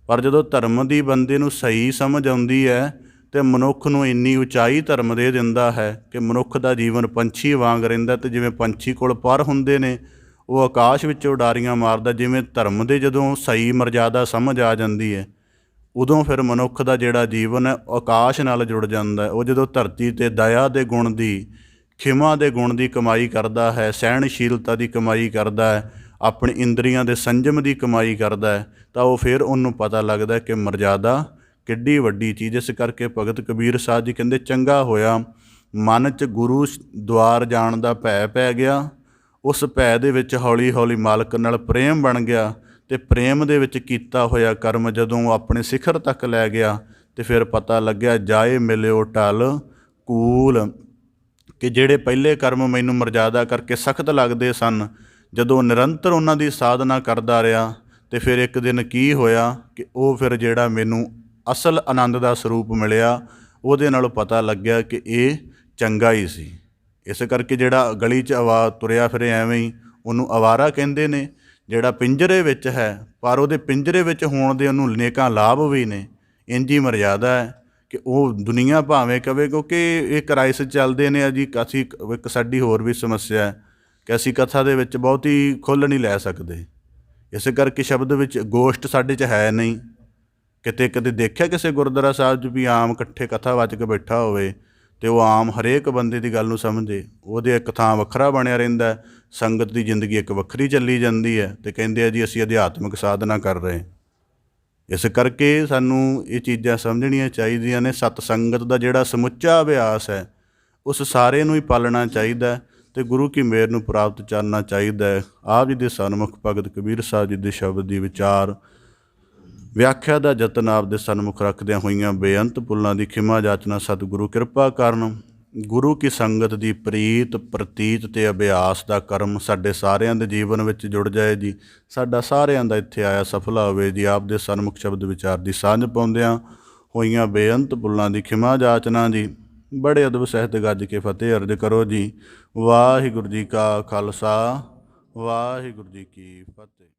ਪਰ ਜਦੋਂ ਧਰਮ ਦੀ ਬੰਦੇ ਨੂੰ ਸਹੀ ਸਮਝ ਆਉਂਦੀ ਹੈ ਅਤੇ ਮਨੁੱਖ ਨੂੰ ਇੰਨੀ ਉਚਾਈ ਧਰਮ ਦੇ ਦਿੰਦਾ ਹੈ ਕਿ ਮਨੁੱਖ ਦਾ ਜੀਵਨ ਪੰਛੀ ਵਾਂਗ ਰਹਿੰਦਾ। ਅਤੇ ਜਿਵੇਂ ਪੰਛੀ ਕੋਲ ਪਰ ਹੁੰਦੇ ਨੇ, ਉਹ ਆਕਾਸ਼ ਵਿੱਚ ਉਡਾਰੀਆਂ ਮਾਰਦਾ। ਜਿਵੇਂ ਧਰਮ ਦੇ ਜਦੋਂ ਸਹੀ ਮਰਜ਼ਾਦਾ ਸਮਝ ਆ ਜਾਂਦੀ ਹੈ, ਉਦੋਂ ਫਿਰ ਮਨੁੱਖ ਦਾ ਜਿਹੜਾ ਜੀਵਨ ਹੈ ਆਕਾਸ਼ ਨਾਲ ਜੁੜ ਜਾਂਦਾ ਹੈ। ਉਹ ਜਦੋਂ ਧਰਤੀ 'ਤੇ ਦਇਆ ਦੇ ਗੁਣ ਦੀ, ਖਿਮਾ ਦੇ ਗੁਣ ਦੀ ਕਮਾਈ ਕਰਦਾ ਹੈ, ਸਹਿਣਸ਼ੀਲਤਾ ਦੀ ਕਮਾਈ ਕਰਦਾ ਹੈ, ਆਪਣੀ ਇੰਦਰੀਆਂ ਦੇ ਸੰਜਮ ਦੀ ਕਮਾਈ ਕਰਦਾ ਹੈ, ਤਾਂ ਉਹ ਫਿਰ ਉਹਨੂੰ ਪਤਾ ਲੱਗਦਾ ਕਿ ਮਰਜ਼ਾਦਾ ਕਿੱਡੀ ਵੱਡੀ ਚੀਜ਼। ਇਸ ਕਰਕੇ ਭਗਤ ਕਬੀਰ ਸਾਹਿਬ ਜੀ ਕਹਿੰਦੇ, ਚੰਗਾ ਹੋਇਆ ਮਨ 'ਚ ਗੁਰੂ ਦੁਆਰ ਜਾਣ ਦਾ ਭੈ ਪੈ ਗਿਆ। ਉਸ ਭੈ ਦੇ ਵਿੱਚ ਹੌਲੀ ਹੌਲੀ ਮਾਲਕ ਨਾਲ ਪ੍ਰੇਮ ਬਣ ਗਿਆ ਅਤੇ ਪ੍ਰੇਮ ਦੇ ਵਿੱਚ ਕੀਤਾ ਹੋਇਆ ਕਰਮ ਜਦੋਂ ਆਪਣੇ ਸਿਖਰ ਤੱਕ ਲੈ ਗਿਆ ਅਤੇ ਫਿਰ ਪਤਾ ਲੱਗਿਆ ਜਾਏ ਮਿਲਿਓ ਢਲ ਕੂਲ, ਕਿ ਜਿਹੜੇ ਪਹਿਲੇ ਕਰਮ ਮੈਨੂੰ ਮਰਜ਼ਾਦਾ ਕਰਕੇ ਸਖਤ ਲੱਗਦੇ ਸਨ, ਜਦੋਂ ਨਿਰੰਤਰ ਉਹਨਾਂ ਦੀ ਸਾਧਨਾ ਕਰਦਾ ਰਿਹਾ ਅਤੇ ਫਿਰ ਇੱਕ ਦਿਨ ਕੀ ਹੋਇਆ ਕਿ ਉਹ ਫਿਰ ਜਿਹੜਾ ਮੈਨੂੰ ਅਸਲ ਆਨੰਦ ਦਾ ਸਰੂਪ ਮਿਲਿਆ, ਉਹਦੇ ਨਾਲੋਂ ਪਤਾ ਲੱਗਿਆ ਕਿ ਇਹ ਚੰਗਾ ਹੀ ਸੀ। ਇਸ ਕਰਕੇ ਜਿਹੜਾ ਗਲੀ 'ਚ ਤੁਰਿਆ ਫਿਰੇ ਐਵੇਂ ਹੀ, ਉਹਨੂੰ ਅਵਾਰਾ ਕਹਿੰਦੇ ਨੇ। ਜਿਹੜਾ ਪਿੰਜਰੇ ਵਿੱਚ ਹੈ, ਪਰ ਉਹਦੇ ਪਿੰਜਰੇ ਵਿੱਚ ਹੋਣ ਦੇ ਉਹਨੂੰ ਅਨੇਕਾਂ ਲਾਭ ਵੀ ਨੇ। ਇੰਝ ਹੀ ਮਰਜ਼ਾਦਾ ਹੈ ਕਿ ਉਹ ਦੁਨੀਆ ਭਾਵੇਂ ਕਵੇ, ਕਿਉਂਕਿ ਇਹ ਕ੍ਰਾਈਸਿਸ ਚੱਲਦੇ ਨੇ ਜੀ। ਇੱਕ ਸਾਡੀ ਹੋਰ ਵੀ ਸਮੱਸਿਆ ਹੈ ਕਿ ਅਸੀਂ ਕਥਾ ਦੇ ਵਿੱਚ ਬਹੁਤੀ ਖੁੱਲ੍ਹ ਨਹੀਂ ਲੈ ਸਕਦੇ। ਇਸੇ ਕਰਕੇ ਸ਼ਬਦ ਵਿੱਚ ਗੋਸ਼ਟ ਸਾਡੇ 'ਚ ਹੈ ਨਹੀਂ। ਕਿਤੇ ਕਦੇ ਦੇਖਿਆ ਕਿਸੇ ਗੁਰਦੁਆਰਾ ਸਾਹਿਬ 'ਚ ਵੀ ਆਮ ਇਕੱਠੇ ਕਥਾਵਾਚਕ ਬੈਠਾ ਹੋਵੇ ਅਤੇ ਉਹ ਆਮ ਹਰੇਕ ਬੰਦੇ ਦੀ ਗੱਲ ਨੂੰ ਸਮਝੇ? ਉਹਦੇ ਇੱਕ ਥਾਂ ਵੱਖਰਾ ਬਣਿਆ ਰਹਿੰਦਾ, ਸੰਗਤ ਦੀ ਜ਼ਿੰਦਗੀ ਇੱਕ ਵੱਖਰੀ ਚੱਲੀ ਜਾਂਦੀ ਹੈ ਅਤੇ ਕਹਿੰਦੇ ਆ ਜੀ ਅਸੀਂ ਅਧਿਆਤਮਿਕ ਸਾਧਨਾ ਕਰ ਰਹੇ। ਇਸ ਕਰਕੇ ਸਾਨੂੰ ਇਹ ਚੀਜ਼ਾਂ ਸਮਝਣੀਆਂ ਚਾਹੀਦੀਆਂ ਨੇ। ਸਤਸੰਗਤ ਦਾ ਜਿਹੜਾ ਸਮੁੱਚਾ ਅਭਿਆਸ ਹੈ ਉਸ ਸਾਰੇ ਨੂੰ ਹੀ ਪਾਲਣਾ ਚਾਹੀਦਾ ਅਤੇ ਗੁਰੂ ਕੀ ਮਿਹਰ ਨੂੰ ਪ੍ਰਾਪਤ ਕਰਨਾ ਚਾਹੀਦਾ ਹੈ। ਆਪ ਜੀ ਦੇ ਸਨਮੁਖ ਭਗਤ ਕਬੀਰ ਸਾਹਿਬ ਜੀ ਦੇ ਸ਼ਬਦ ਦੀ ਵਿਚਾਰ ਵਿਆਖਿਆ ਦਾ ਯਤਨ ਆਪ ਦੇ ਸਨਮੁਖ ਰੱਖਦਿਆਂ ਹੋਈਆਂ ਬੇਅੰਤ ਭੁੱਲਾਂ ਦੀ ਖਿਮਾ ਜਾਚਨਾ ਸਤਿਗੁਰੂ ਕਿਰਪਾ ਕਰਨ। ਗੁਰੂ ਕੀ ਸੰਗਤ ਦੀ ਪ੍ਰੀਤ ਪ੍ਰਤੀਤ ਅਤੇ ਅਭਿਆਸ ਦਾ ਕਰਮ ਸਾਡੇ ਸਾਰਿਆਂ ਦੇ ਜੀਵਨ ਵਿੱਚ ਜੁੜ ਜਾਏ ਜੀ। ਸਾਡਾ ਸਾਰਿਆਂ ਦਾ ਇੱਥੇ ਆਇਆ ਸਫਲਾ ਹੋਵੇ ਜੀ। ਆਪ ਦੇ ਸਨਮੁਖ ਸ਼ਬਦ ਵਿਚਾਰ ਦੀ ਸਾਂਝ ਪਾਉਂਦਿਆਂ ਹੋਈਆਂ ਬੇਅੰਤ ਭੁੱਲਾਂ ਦੀ ਖਿਮਾ ਜਾਚਨਾ ਜੀ। ਬੜੇ ਅਦਬ ਸਹਿਤ ਗੱਜ ਕੇ ਫਤਿਹ ਅਰਜ ਕਰੋ ਜੀ। ਵਾਹਿਗੁਰੂ ਜੀ ਕਾ ਖਾਲਸਾ, ਵਾਹਿਗੁਰੂ ਜੀ ਕੀ ਫਤਿਹ।